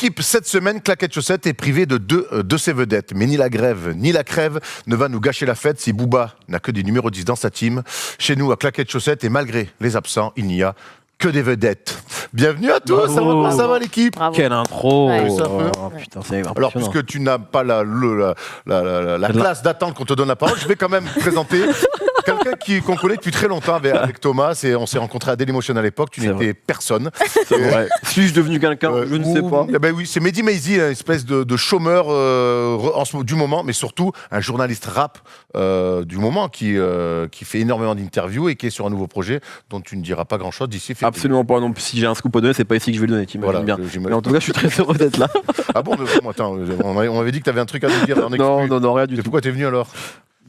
L'équipe, cette semaine, Claquette Chaussette est privée de deux de ses vedettes. Mais ni la grève, ni la crève ne va nous gâcher la fête si Booba n'a que des numéros 10 dans sa team. Chez nous, à Claquette Chaussette, et malgré les absents, il n'y a que des vedettes. Bienvenue à tous, ça va l'équipe? Bravo. Quelle intro! Ouais. Oh, putain, c'est impressionnant. Alors, puisque tu n'as pas la classe d'attente qu'on te donne la parole, je vais quand même présenter quelqu'un qu'on connaît depuis très longtemps avec Thomas. On s'est rencontrés à Dailymotion à l'époque, tu n'étais personne. C'est vrai. Suis-je devenu quelqu'un? Je ne sais pas. Eh ben oui, c'est Mehdi Maizi, une espèce de chômeur du moment, mais surtout un journaliste rap du moment qui fait énormément d'interviews et qui est sur un nouveau projet dont tu ne diras pas grand-chose d'ici février. Absolument pas. Non, si j'ai un scoop à donner, c'est pas ici que je vais le donner. T'imagines bien. Mais en tout cas, je suis très heureux d'être là. Ah bon, attends, on avait dit que tu avais un truc à nous dire. Non, rien du tout. Pourquoi t'es venu alors?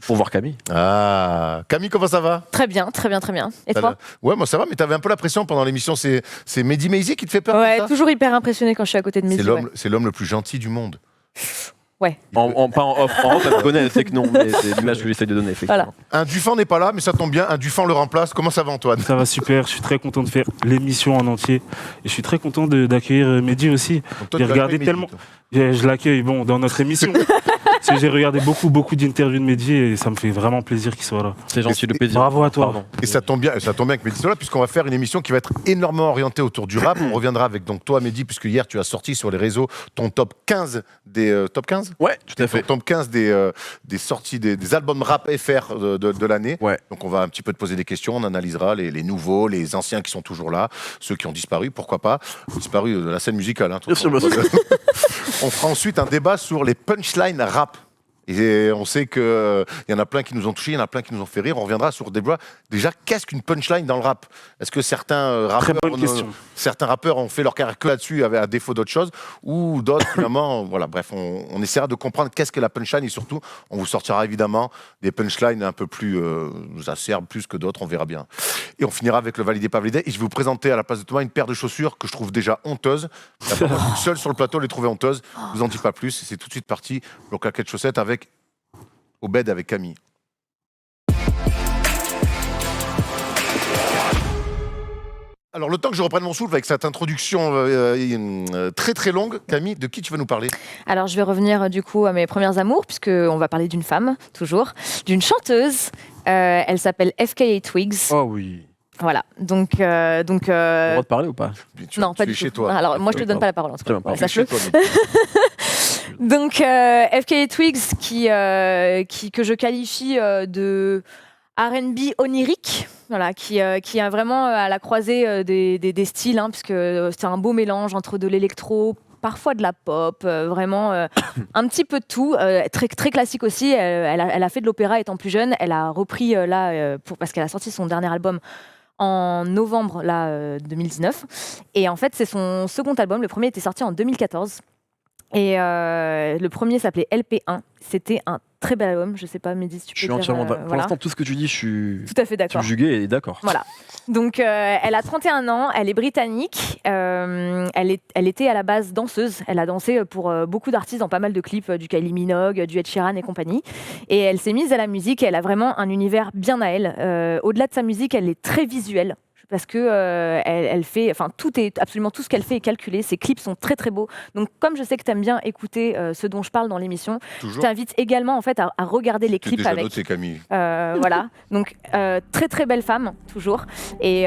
Pour voir Camille. Ah, Camille, comment ça va? Très bien. Et toi? Ouais, moi ça va, mais t'avais un peu la pression pendant l'émission. C'est Mehdi Maizi qui te fait peur? Ouais, toujours hyper impressionné quand je suis à côté de Mehdi. C'est l'homme le plus gentil du monde. Ouais. Pas en off, elle me connaît, elle sait que non, mais c'est l'image que j'essaie de donner, effectivement. Voilà. Un Dufan n'est pas là, mais ça tombe bien, un Dufan le remplace. Comment ça va, Antoine? Ça va super, je suis très content de faire l'émission en entier. Et je suis très content d'accueillir Mehdi aussi. Donc toi, J'ai tu regardé l'accueilles, tellement. Mehdi, Je l'accueille dans notre émission. Parce que j'ai regardé beaucoup d'interviews de Mehdi et ça me fait vraiment plaisir qu'il soit là. C'est gentil, le plaisir. Bravo à toi. Pardon. Et ça tombe bien avec Mehdi soit là, puisqu'on va faire une émission qui va être énormément orientée autour du rap. On reviendra avec donc toi, Mehdi, puisque hier tu as sorti sur les réseaux ton top 15 des top 15. Ouais, tout à fait. Ton top 15 des sorties des albums rap FR de l'année. Ouais. Donc on va un petit peu te poser des questions, on analysera les nouveaux, les anciens qui sont toujours là, ceux qui ont disparu, pourquoi pas, disparu de la scène musicale. Hein, Bien sûr. On fera ensuite un débat sur les punchlines rap. Et on sait qu'il y en a plein qui nous ont touchés, il y en a plein qui nous ont fait rire. On reviendra sur des débat. Déjà, qu'est-ce qu'une punchline dans le rap? Est-ce que certains rappeurs ont fait leur carrière que là-dessus, à défaut d'autre chose, ou d'autres, finalement, voilà, bref, on essaiera de comprendre qu'est-ce qu'est la punchline et surtout, on vous sortira évidemment des punchlines un peu plus acerbes, plus que d'autres, on verra bien. Et on finira avec le validé pas validé. Et je vais vous présenter à la place de Thomas une paire de chaussures que je trouve déjà honteuse. Seul sur le plateau, les trouver honteuses. Je vous en dis pas plus. C'est tout de suite parti. Donc, Claquette Chaussette avec Obed avec Camille. Alors, le temps que je reprenne mon souffle avec cette introduction très très longue, Camille, de qui tu vas nous parler? Alors, je vais revenir du coup à mes premiers amours, puisqu'on va parler d'une femme, toujours, d'une chanteuse. Elle s'appelle FKA Twigs. Oh oui. Voilà, donc... On a le droit de parler ou pas? Non, pas du tout. Chez toi. Alors, moi, je te donne pas la parole, en tout cas. Très bien, Sache-le. Donc, FKA Twigs, que je qualifie de R&B onirique, voilà, qui a vraiment à la croisée des styles, hein, puisque c'est un beau mélange entre de l'électro, parfois de la pop, vraiment un petit peu de tout, très, très classique aussi. Elle a fait de l'opéra étant plus jeune, elle a repris parce qu'elle a sorti son dernier album en novembre 2019. Et en fait, c'est son second album. Le premier était sorti en 2014. Et le premier s'appelait LP1. C'était un très bel album. Je sais pas, Mehdi, si tu peux dire... entièrement d'accord. Pour l'instant, tout ce que tu dis, je suis tout à fait d'accord. Subjugué et d'accord. Voilà. Donc, elle a 31 ans, elle est britannique. Elle était à la base danseuse. Elle a dansé pour beaucoup d'artistes dans pas mal de clips, du Kylie Minogue, du Ed Sheeran et compagnie. Et elle s'est mise à la musique et elle a vraiment un univers bien à elle. Au-delà de sa musique, elle est très visuelle. Parce que elle fait, enfin absolument tout ce qu'elle fait est calculé. Ses clips sont très très beaux. Donc comme je sais que tu aimes bien écouter ce dont je parle dans l'émission, je t'invite également en fait à regarder les clips déjà avec. Noté, Camille. Voilà. Donc très très belle femme toujours. Et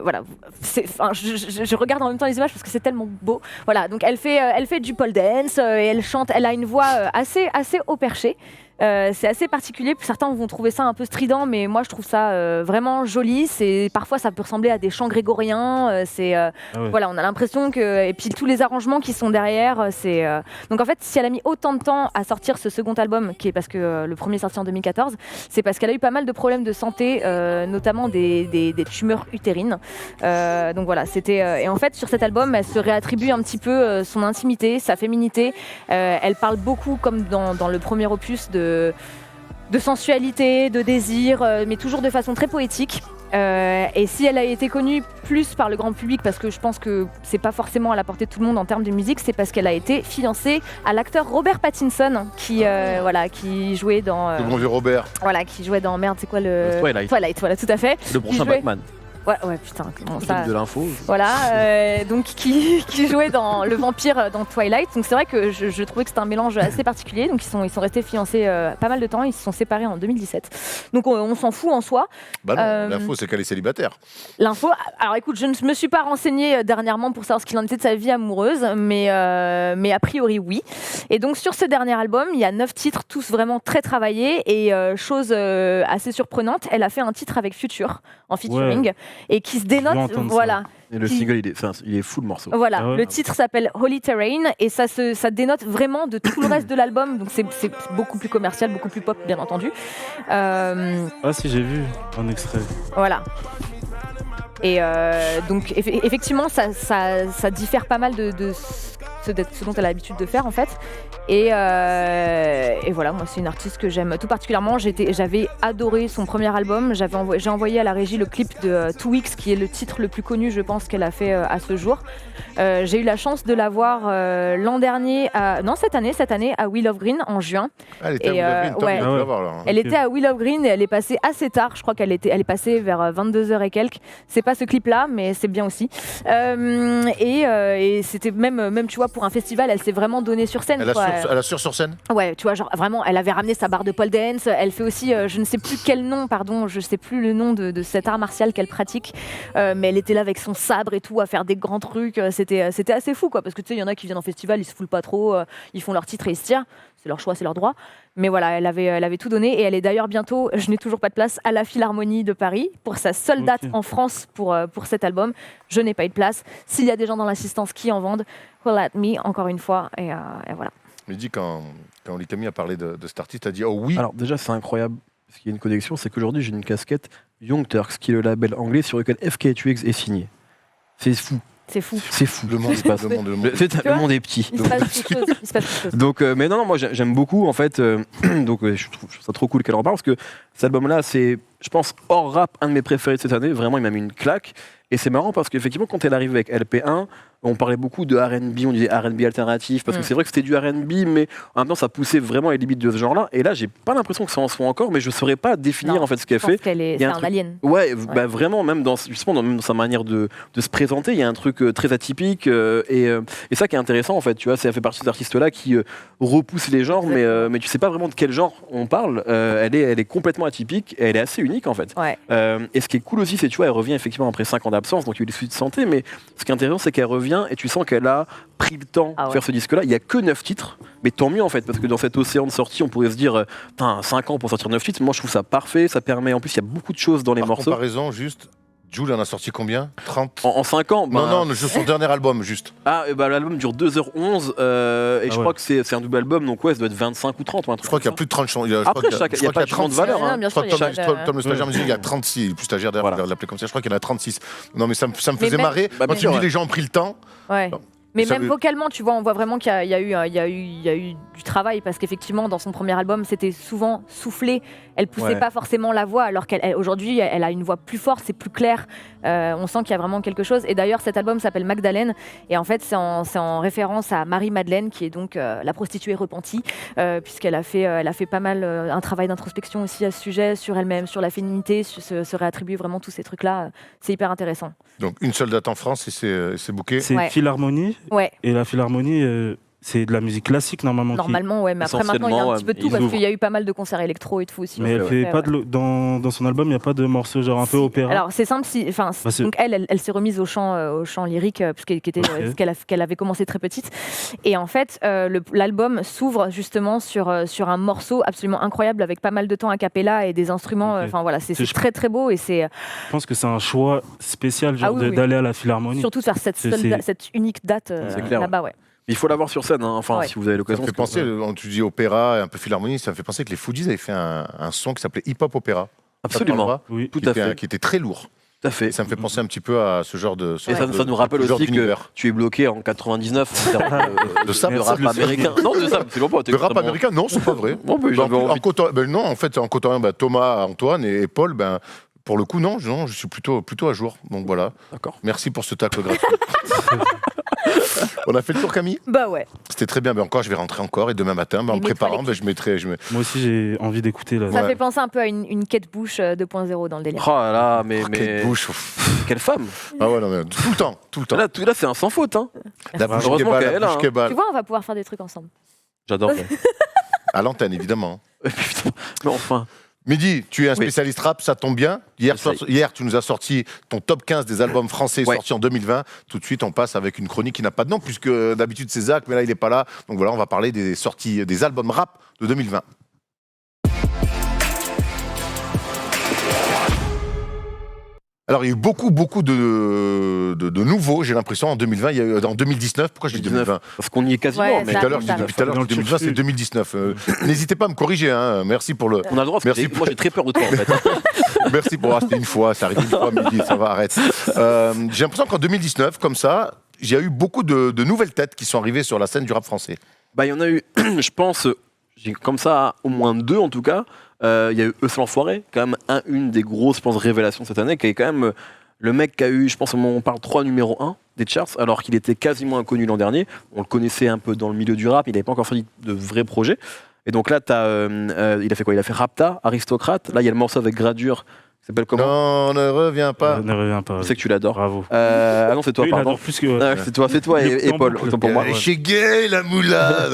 voilà. Je regarde en même temps les images parce que c'est tellement beau. Voilà. Donc elle fait du pole dance et elle chante. Elle a une voix assez haut perché. C'est assez particulier, certains vont trouver ça un peu strident, mais moi je trouve ça vraiment joli. Parfois ça peut ressembler à des chants grégoriens, voilà, on a l'impression que... Et puis tous les arrangements qui sont derrière, donc en fait si elle a mis autant de temps à sortir ce second album, qui est parce que le premier est sorti en 2014, c'est parce qu'elle a eu pas mal de problèmes de santé, notamment des tumeurs utérines. Donc voilà, et en fait sur cet album elle se réattribue un petit peu son intimité, sa féminité. Elle parle beaucoup, comme dans le premier opus, de sensualité, de désir, mais toujours de façon très poétique. Et si elle a été connue plus par le grand public, parce que je pense que c'est pas forcément à la portée de tout le monde en termes de musique, c'est parce qu'elle a été fiancée à l'acteur Robert Pattinson, qui jouait dans... Le bon vieux Robert. Voilà, qui jouait dans... Merde, c'est quoi le... Twilight. Twilight, voilà, tout à fait. Le prochain Batman. Ouais, putain, comment ça. De l'info. Voilà, donc qui jouait dans le vampire dans Twilight. Donc c'est vrai que je trouvais que c'était un mélange assez particulier. Donc ils sont restés fiancés pas mal de temps. Ils se sont séparés en 2017. Donc on s'en fout en soi. Bah non, l'info c'est qu'elle est célibataire. L'info, alors écoute, je ne me suis pas renseignée dernièrement pour savoir ce qu'il en était de sa vie amoureuse, mais a priori oui. Et donc sur ce dernier album, il y a 9 titres, tous vraiment très travaillés. Et chose assez surprenante, elle a fait un titre avec Future en featuring et qui se dénote, voilà. Et le single, il est fou le morceau. Voilà, Ah ouais. le titre s'appelle Holy Terrain et ça dénote vraiment de tout le reste de l'album. Donc c'est beaucoup plus commercial, beaucoup plus pop, bien entendu. Ah si, j'ai vu un extrait. Voilà. Et donc effectivement, ça diffère pas mal de ce dont elle a l'habitude de faire en fait. Et voilà, moi c'est une artiste que j'aime tout particulièrement. J'avais adoré son premier album. J'ai envoyé à la régie le clip de 2 Weeks, qui est le titre le plus connu, je pense, qu'elle a fait à ce jour. J'ai eu la chance de la voir cette année à Willow Green en juin. Elle était à Willow Green, Elle était à Willow Green et elle est passée assez tard. Je crois qu'elle est passée vers 22h et quelques. C'est pas ce clip-là, mais c'est bien aussi. Et c'était même, tu vois, pour un festival, elle s'est vraiment donnée sur scène. Elle assure sur scène. Ouais, tu vois, genre vraiment, elle avait ramené sa barre de pole dance. Elle fait aussi, je ne sais plus quel nom, je sais plus le nom de cet art martial qu'elle pratique, mais elle était là avec son sabre et tout, à faire des grands trucs. C'était assez fou, quoi, parce que tu sais, il y en a qui viennent en festival, ils se foulent pas trop, ils font leur titre et ils se tirent. C'est leur choix, c'est leur droit. Mais voilà, elle avait tout donné et elle est d'ailleurs bientôt, je n'ai toujours pas de place, à la Philharmonie de Paris pour sa seule date en France pour cet album. Je n'ai pas eu de place. S'il y a des gens dans l'assistance qui en vendent, holla at me, encore une fois, et voilà. Il dit quand Litami a parlé de cet artiste, elle a dit oh oui. Alors déjà c'est incroyable, parce qu'il y a une connexion, c'est qu'aujourd'hui j'ai une casquette Young Turks, qui est le label anglais sur lequel FKTUX est signé. C'est fou. C'est fou. C'est fou. Le monde est petit. Il se passe quelque chose. Donc, mais non, moi j'aime beaucoup en fait. Donc je trouve ça trop cool qu'elle en parle parce que cet album-là, c'est, je pense, hors rap, un de mes préférés de cette année. Vraiment, il m'a mis une claque. Et c'est marrant parce qu'effectivement, quand elle arrive avec LP1, on parlait beaucoup de R&B, on disait R&B alternatif, parce que c'est vrai que c'était du R&B, mais en même temps, ça poussait vraiment les limites de ce genre-là. Et là, j'ai pas l'impression que ça en soit encore, mais je saurais pas définir en fait ce qu'elle fait. C'est un alien. Ouais, bah, vraiment, même dans sa manière de se présenter, il y a un truc très atypique. Et ça qui est intéressant, en fait, tu vois, ça fait partie de ces artistes-là qui repoussent les genres, mais tu sais pas vraiment de quel genre on parle. Elle est complètement atypique, et elle est assez unique, en fait. Ouais. Et ce qui est cool aussi, c'est, tu vois, elle revient effectivement après 5 ans d'absence, donc il y a eu des soucis de santé, mais ce qui est intéressant, c'est qu'elle revient et tu sens qu'elle a pris le temps de faire ce disque-là. Il n'y a que 9 titres, mais tant mieux en fait, parce que dans cet océan de sortie, on pourrait se dire 5 ans pour sortir 9 titres. Moi, je trouve ça parfait, ça permet, en plus, il y a beaucoup de choses dans les morceaux. Par comparaison, juste, Jul en a sorti combien 30 en 5 ans Non, juste son dernier album, juste. Ah, l'album dure 2h11, et je crois que c'est un double album, donc ouais, ça doit être 25 ou 30. Ou un truc. Je crois qu'il y a plus de 30 chansons. Après, il y a pas de changement de valeur. Bien sûr, Tom le stagiaire me dit il y a 36, plus stagiaire d'ailleurs, on va l'appeler comme ça, je crois qu'il y en a 36. Non, mais ça me faisait marrer. Quand tu me dis les gens ont pris le temps. Ouais. Mais même vocalement, tu vois, on voit vraiment qu'il y a eu du travail, parce qu'effectivement, dans son premier album, c'était souvent soufflé. Elle poussait pas forcément la voix, alors qu'aujourd'hui, elle a une voix plus forte, c'est plus clair. On sent qu'il y a vraiment quelque chose. Et d'ailleurs, cet album s'appelle Magdalene. Et en fait, c'est en référence à Marie-Madeleine, qui est donc la prostituée repentie, puisqu'elle a fait pas mal un travail d'introspection aussi à ce sujet, sur elle-même, sur la féminité, se réattribuer vraiment tous ces trucs-là. C'est hyper intéressant. Donc, une seule date en France et c'est booké. C'est Philharmonie. Ouais. Et la Philharmonie, c'est de la musique classique normalement. Normalement, ouais, mais après maintenant il y a un petit peu de tout, parce qu'il y a eu pas mal de concerts électro et tout aussi. Mais elle fait pas dans son album, il n'y a pas de morceaux genre un peu opéra. Alors c'est simple, donc elle s'est remise au chant lyrique, qu'elle avait commencé très petite. Et en fait, l'album s'ouvre justement sur un morceau absolument incroyable, avec pas mal de temps a cappella et des instruments. Enfin voilà, c'est très très beau, et c'est. Je pense que c'est un choix spécial d'aller à la Philharmonie. Surtout de faire cette unique date là-bas, ouais. Il faut l'avoir sur scène, si vous avez l'occasion. Ça me fait penser, tu dis opéra et un peu Philharmonie, ça me fait penser que les Foodies avaient fait un son qui s'appelait Hip Hop Opéra. Absolument, oui. Tout à fait. Qui était très lourd. Tout à fait. Et ça me fait penser un petit peu à ce genre de. Et ça nous rappelle aussi que tu es bloqué en 99 en termes de rap américain. Non, de ça, c'est pas. Le rap américain, non, c'est pas vrai. Non, en fait, en côtoyant Thomas, Antoine et Paul, pour le coup, non, je suis plutôt à jour. Donc voilà. D'accord. Merci pour ce tacle gratuit. On a fait le tour, Camille? Bah ouais. C'était très bien. Encore, je vais rentrer encore et demain matin, en me Limite, préparant, fallait je mettrai. Moi aussi, j'ai envie d'écouter. Là. Ça Ouais. fait penser un peu à une Kate Bush 2.0 dans le délire. Oh là là, mais Quelle bouche. quelle femme. Ah ouais, non, mais tout le temps. Là, c'est un sans faute. Hein. La bouche Heureusement kebab, qu'elle est la là, bouche hein. kebab. Tu vois, on va pouvoir faire des trucs ensemble. J'adore. À l'antenne, évidemment. Putain, mais enfin. Mehdi, tu es un Oui. spécialiste rap, ça tombe bien. Hier, Essaye. tu nous as sorti ton top 15 des albums français Ouais. sortis en 2020. Tout de suite, on passe avec une chronique qui n'a pas de nom, puisque d'habitude c'est Zach, mais là il n'est pas là. Donc voilà, on va parler des sorties des albums rap de 2020. Alors, il y a eu beaucoup de nouveaux, j'ai l'impression, en 2020. Il y a eu, en 2019, pourquoi je dis 2020 Parce qu'on y est quasiment. Ouais, mais ça Tout à l'heure, arrive, je dis 2020, c'est 2019. N'hésitez pas à me corriger, hein. Merci pour le. on a le droit, parce que Merci. moi j'ai très peur de toi en fait. Merci pour c'était une fois, ça arrive une fois, Mehdi, ça va, arrête. J'ai l'impression qu'en 2019, comme ça, il y a eu beaucoup de nouvelles têtes qui sont arrivées sur la scène du rap français. Bah, il y en a eu, je pense, j'ai comme ça au moins 2 en tout cas. Il y a eu Eusel Enfoiré, quand même une des grosses, je pense, révélations de cette année, qui est quand même le mec qui a eu, je pense, on parle 3 numéro 1 des charts, alors qu'il était quasiment inconnu l'an dernier. On le connaissait un peu dans le milieu du rap, il n'avait pas encore sorti de vrais projets. Et donc là, il a fait quoi? Il a fait Rapta, Aristocrate. Là, il y a le morceau avec Gradure, qui s'appelle comment? Non, ne reviens pas. Ne reviens pas. Je sais que tu l'adores. Bravo. Ah non, c'est toi, Lui, il pardon. adore plus que. Ah, c'est toi et Paul, autant pour moi. Et chez Gay, la moula.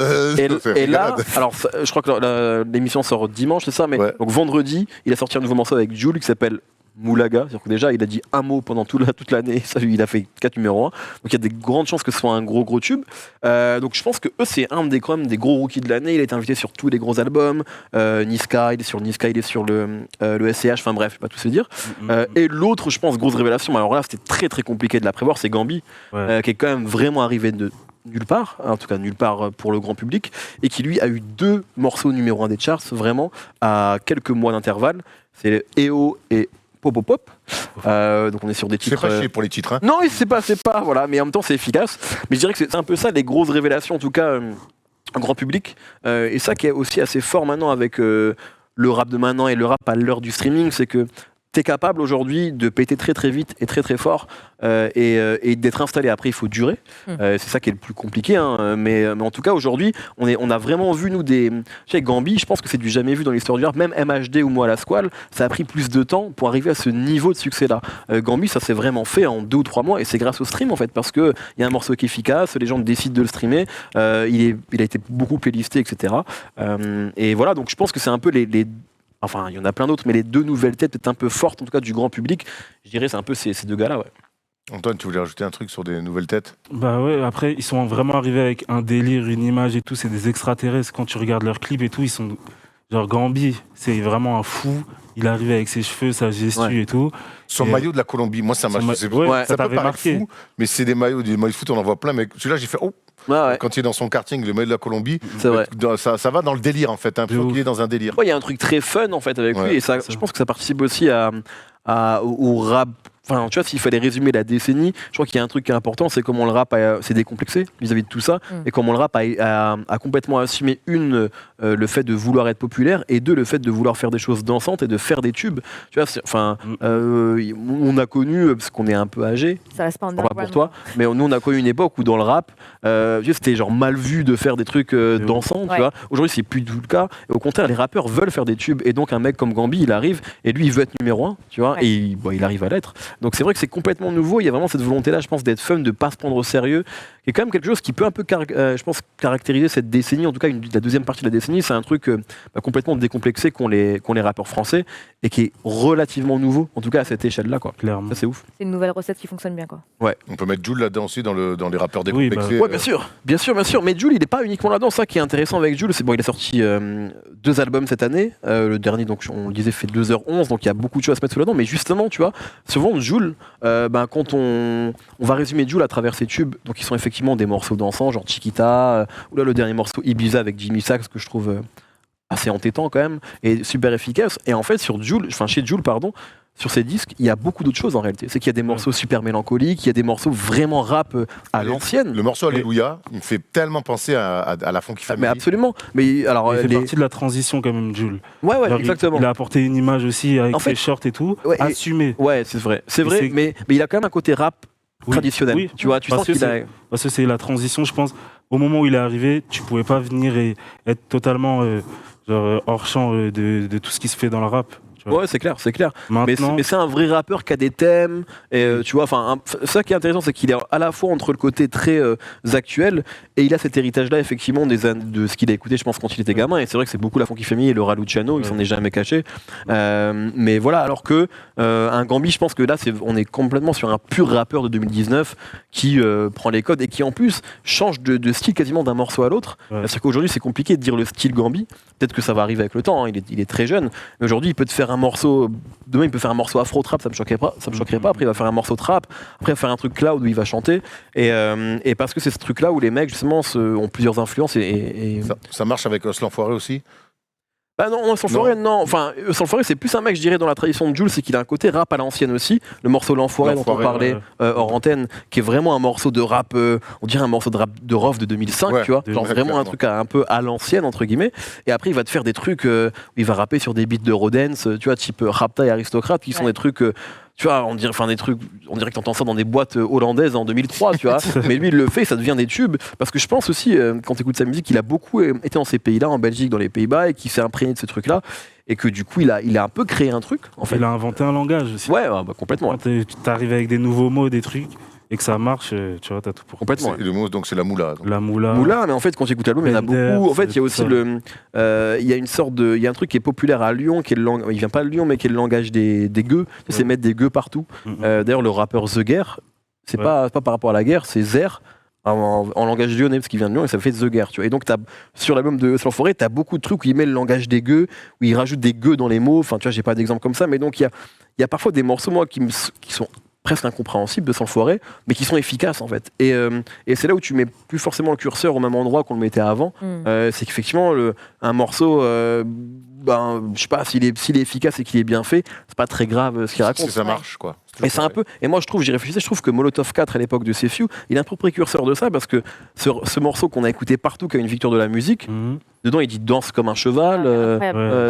Et là, alors je crois que l'émission sort dimanche, c'est ça, mais Ouais. donc vendredi, il a sorti un nouveau morceau avec Jul qui s'appelle Moulaga. C'est-à-dire que déjà, il a dit un mot pendant toute l'année. Ça, il a fait 4 numéros 1. Donc il y a des grandes chances que ce soit un gros tube. Donc je pense que eux, c'est un des, quand même, des gros rookies de l'année. Il a été invité sur tous les gros albums. Niska, il est sur Niska, il est sur le SCH. Enfin bref, je vais pas tout se dire. Et l'autre, je pense, grosse révélation, alors là, c'était très compliqué de la prévoir, c'est Gambi, Ouais. qui est quand même vraiment arrivé de nulle part, en tout cas nulle part pour le grand public, et qui lui a eu 2 morceaux numéro 1 des charts, vraiment, à quelques mois d'intervalle. C'est EO et Pop. Donc on est sur des C'est titres. pas chier pour les titres, hein. Non, c'est pas, voilà, mais en même temps c'est efficace. Mais je dirais que c'est un peu ça les grosses révélations, en tout cas, grand public. Et ça qui est aussi assez fort maintenant avec le rap de maintenant et le rap à l'heure du streaming, c'est que t'es capable aujourd'hui de péter très vite et très fort et d'être installé. Après, il faut durer. C'est ça qui est le plus compliqué. Hein. Mais en tout cas, aujourd'hui, on a vraiment vu, nous, des... Tu sais, Gambi, je pense que c'est du jamais vu dans l'histoire du rap. Même MHD ou moi à la Squale, ça a pris plus de temps pour arriver à ce niveau de succès-là. Gambi, ça s'est vraiment fait en 2 ou 3 mois et c'est grâce au stream, en fait, parce qu'il y a un morceau qui est efficace, les gens décident de le streamer, il a été beaucoup playlisté, etc. Et voilà, donc je pense que c'est un peu les enfin, il y en a plein d'autres, mais les 2 nouvelles têtes peut-être un peu fortes, en tout cas du grand public, je dirais c'est un peu ces 2 gars-là. Ouais. Antoine, tu voulais rajouter un truc sur des nouvelles têtes? Bah ouais, après, ils sont vraiment arrivés avec un délire, une image et tout. C'est des extraterrestres. Quand tu regardes leurs clips et tout, ils sont. Genre Gambi, c'est vraiment un fou. Il arrive avec ses cheveux, sa gestu et tout. Son Et- maillot de la Colombie, moi ça m'a. Son c'est- ouais, ça ça peut t'avait paraître marqué. fou, mais c'est des maillots de foot, on en voit plein. Mais celui-là, j'ai fait oh. Ouais. Quand il est dans son karting, le maillot de la Colombie, C'est vrai. ça va dans le délire en fait. T'as l'impression De qu'il est dans un délire. Il y a un truc très fun en fait avec Ouais, lui et ça, c'est je pense que ça participe aussi au rap. Enfin, tu vois, s'il fallait résumer la décennie, je crois qu'il y a un truc qui est important, c'est comment le rap s'est décomplexé vis-à-vis de tout ça, et comment le rap a complètement assumé le fait de vouloir être populaire, et 2, le fait de vouloir faire des choses dansantes et de faire des tubes. Tu vois, on a connu, parce qu'on est un peu âgé, Ça reste pas pas underground. pour toi, mais nous on a connu une époque où dans le rap, c'était genre mal vu de faire des trucs dansants, Ouais. tu vois. Aujourd'hui c'est plus du tout le cas, et au contraire les rappeurs veulent faire des tubes, et donc un mec comme Gambi il arrive, et lui il veut être numéro 1, tu vois, Ouais. et il arrive à l'être. Donc c'est vrai que c'est complètement nouveau, il y a vraiment cette volonté-là, je pense, d'être fun, de pas se prendre au sérieux, qui est quand même quelque chose qui peut un peu, je pense, caractériser cette décennie, en tout cas la deuxième partie de la décennie, c'est un truc complètement décomplexé qu'ont les rappeurs français, et qui est relativement nouveau, en tout cas à cette échelle-là, quoi. Clairement. Ça c'est ouf. C'est une nouvelle recette qui fonctionne bien, quoi. On peut mettre Jul là-dedans aussi dans les rappeurs Oui, décomplexés. Ouais, bien sûr. Mais Jul, il n'est pas uniquement là-dedans. Ça qui est intéressant avec Jul, c'est bon, il a sorti 2 albums cette année. Le dernier, donc on le disait, fait 2h11, donc il y a beaucoup de choses à se mettre sous la dent. Mais justement, tu vois, souvent Jul, quand on va résumer Jul à travers ses tubes, donc ils sont effectivement des morceaux dansants, genre Chiquita, ou là le dernier morceau Ibiza avec Jimmy Sax que je trouve assez entêtant quand même et super efficace. Et en fait, chez Jul, pardon. sur ces disques, il y a beaucoup d'autres choses en réalité. C'est qu'il y a des morceaux super mélancoliques, il y a des morceaux vraiment rap à l'ancienne. Le morceau Alléluia, il me fait tellement penser à la Funky Family. Mais absolument. Mais alors, Il fait partie de la transition quand même, Jules. Ouais, Genre, exactement. Il a apporté une image aussi avec En fait, ses shorts et tout, ouais, assumé. Ouais, c'est vrai. C'est vrai, c'est- mais il a quand même un côté rap traditionnel. Oui. Tu vois, tu Parce sens que qu'il a... Parce que c'est la transition, je pense. Au moment où il est arrivé, tu pouvais pas venir et être totalement hors champ de tout ce qui se fait dans le rap. Tu vois. Ouais, c'est clair, c'est clair. Maintenant, Mais c'est un vrai rappeur qui a des thèmes. Et, tu vois, enfin, ça qui est intéressant, c'est qu'il est à la fois entre le côté très actuel et il a cet héritage-là, effectivement, de ce qu'il a écouté, je pense, quand il était gamin. Et c'est vrai que c'est beaucoup la Funky Family et le Raluciano, il s'en est jamais caché. Mais voilà, alors que un Gambi, je pense que là, on est complètement sur un pur rappeur de 2019 qui prend les codes et qui en plus change de style quasiment d'un morceau à l'autre. Ouais. C'est qu'aujourd'hui, c'est compliqué de dire le style Gambi. Peut-être que ça va arriver avec le temps, hein, il est très jeune. Mais aujourd'hui, il peut te faire un morceau. Demain, il peut faire un morceau afro-trap, ça me choquerait pas. Après, il va faire un morceau trap. Après, il va faire un truc cloud où il va chanter. Et parce que c'est ce truc-là où les mecs, justement, ont plusieurs influences. Ça marche avec l'enfoiré aussi. Bah non, Sans-Forêt, non. Enfin, Sans-Forêt, c'est plus un mec, je dirais, dans la tradition de Jules, c'est qu'il a un côté rap à l'ancienne aussi. Le morceau L'Enfoiré dont on parlait hors antenne, qui est vraiment un morceau de rap, on dirait un morceau de rap de Rof de 2005, Ouais, tu vois. Genre vraiment clairement. un truc un peu à l'ancienne, entre guillemets. Et après, il va te faire des trucs où il va rapper sur des beats de Rodens, tu vois, type Rapta et Aristocrate, qui sont des trucs. Tu vois, on dirait que t'entends ça dans des boîtes hollandaises en 2003, tu vois. Mais lui, il le fait, ça devient des tubes. Parce que je pense aussi, quand tu écoutes sa musique, il a beaucoup été dans ces pays-là, en Belgique, dans les Pays-Bas, et qu'il s'est imprégné de ces trucs-là. Et que du coup, il a un peu créé un truc, en fait. il a inventé un langage aussi. Ouais, bah, complètement. Quand t'arrives avec des nouveaux mots, des trucs, et que ça marche, tu vois, t'as tout pour. Complètement. Et le mot, donc c'est la moula. Donc. La moula. Moula, mais en fait, quand tu écoutes l'album, il y en a Bender, beaucoup. En fait, il y a aussi tout ça. il y a une sorte de. Il y a un truc qui est populaire à Lyon, qui est il vient pas de Lyon, mais qui est le langage des gueux. C'est mettre des gueux partout. D'ailleurs, le rappeur The Guerre, c'est pas par rapport à la guerre, c'est Zer. En langage lyonnais, parce qu'il vient de Lyon et ça fait The Guerre, tu vois. Et donc, sur l'album de L'Enfoiré, t'as beaucoup de trucs où il met le langage des gueux, où il rajoute des gueux dans les mots. Enfin, tu vois, j'ai pas d'exemple comme ça, mais donc il y a parfois des morceaux, moi, qui sont presque incompréhensibles de L'Enfoiré, mais qui sont efficaces, en fait. Et c'est là où tu mets plus forcément le curseur au même endroit qu'on le mettait avant. C'est qu'effectivement, un morceau, je sais pas, s'il est efficace et qu'il est bien fait, c'est pas très grave ce qu'il raconte. Ça marche, quoi. Et c'est un peu. Et moi, j'y réfléchissais, je trouve que Molotov 4 à l'époque de Sefiu, il est un peu précurseur de ça parce que ce morceau qu'on a écouté partout, qui a une victoire de la musique, dedans il dit danse comme un cheval,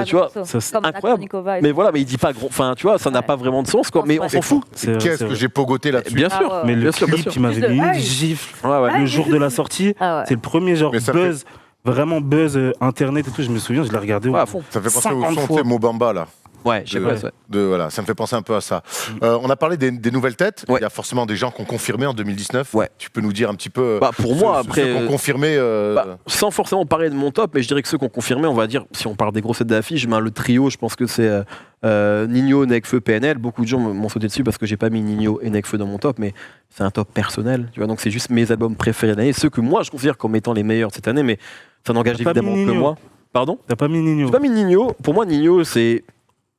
tu vois, c'est incroyable. Mais voilà, mais il dit pas gros. Enfin, tu vois, ça n'a pas vraiment de sens, quoi. Mais on s'en fout. Qu'est-ce que j'ai pogoté là-dessus. Bien sûr. Ah ouais. Mais le Bien sûr, bien clip sûr. qui m'avait mis une gifle le jour de la sortie, c'est le premier genre Mais ça buzz, vraiment buzz internet et tout. Je me souviens, je l'ai regardé. Ouais, à fond. Ça fait penser au 50 son fois. de Mobamba là. Ouais, je sais pas. Ouais. Voilà, ça me fait penser un peu à ça. On a parlé des nouvelles têtes. Ouais. Il y a forcément des gens qui ont confirmé en 2019. Ouais. Tu peux nous dire un petit peu. Pour moi, ceux après. qui ont confirmé. Sans forcément parler de mon top, mais je dirais que ceux qui ont confirmé, on va dire, si on parle des grosses têtes d'affiche, le trio, je pense que c'est Nino, Nekfeu, PNL. Beaucoup de gens m'ont sauté dessus parce que j'ai pas mis Nino et Nekfeu dans mon top, mais c'est un top personnel. Tu vois, donc c'est juste mes albums préférés de l'année, ceux que moi je considère comme étant les meilleurs de cette année, mais ça n'engage évidemment que moi. Pardon ? T'as pas mis Nino? J'ai pas mis Nino. Pour moi, Nino, c'est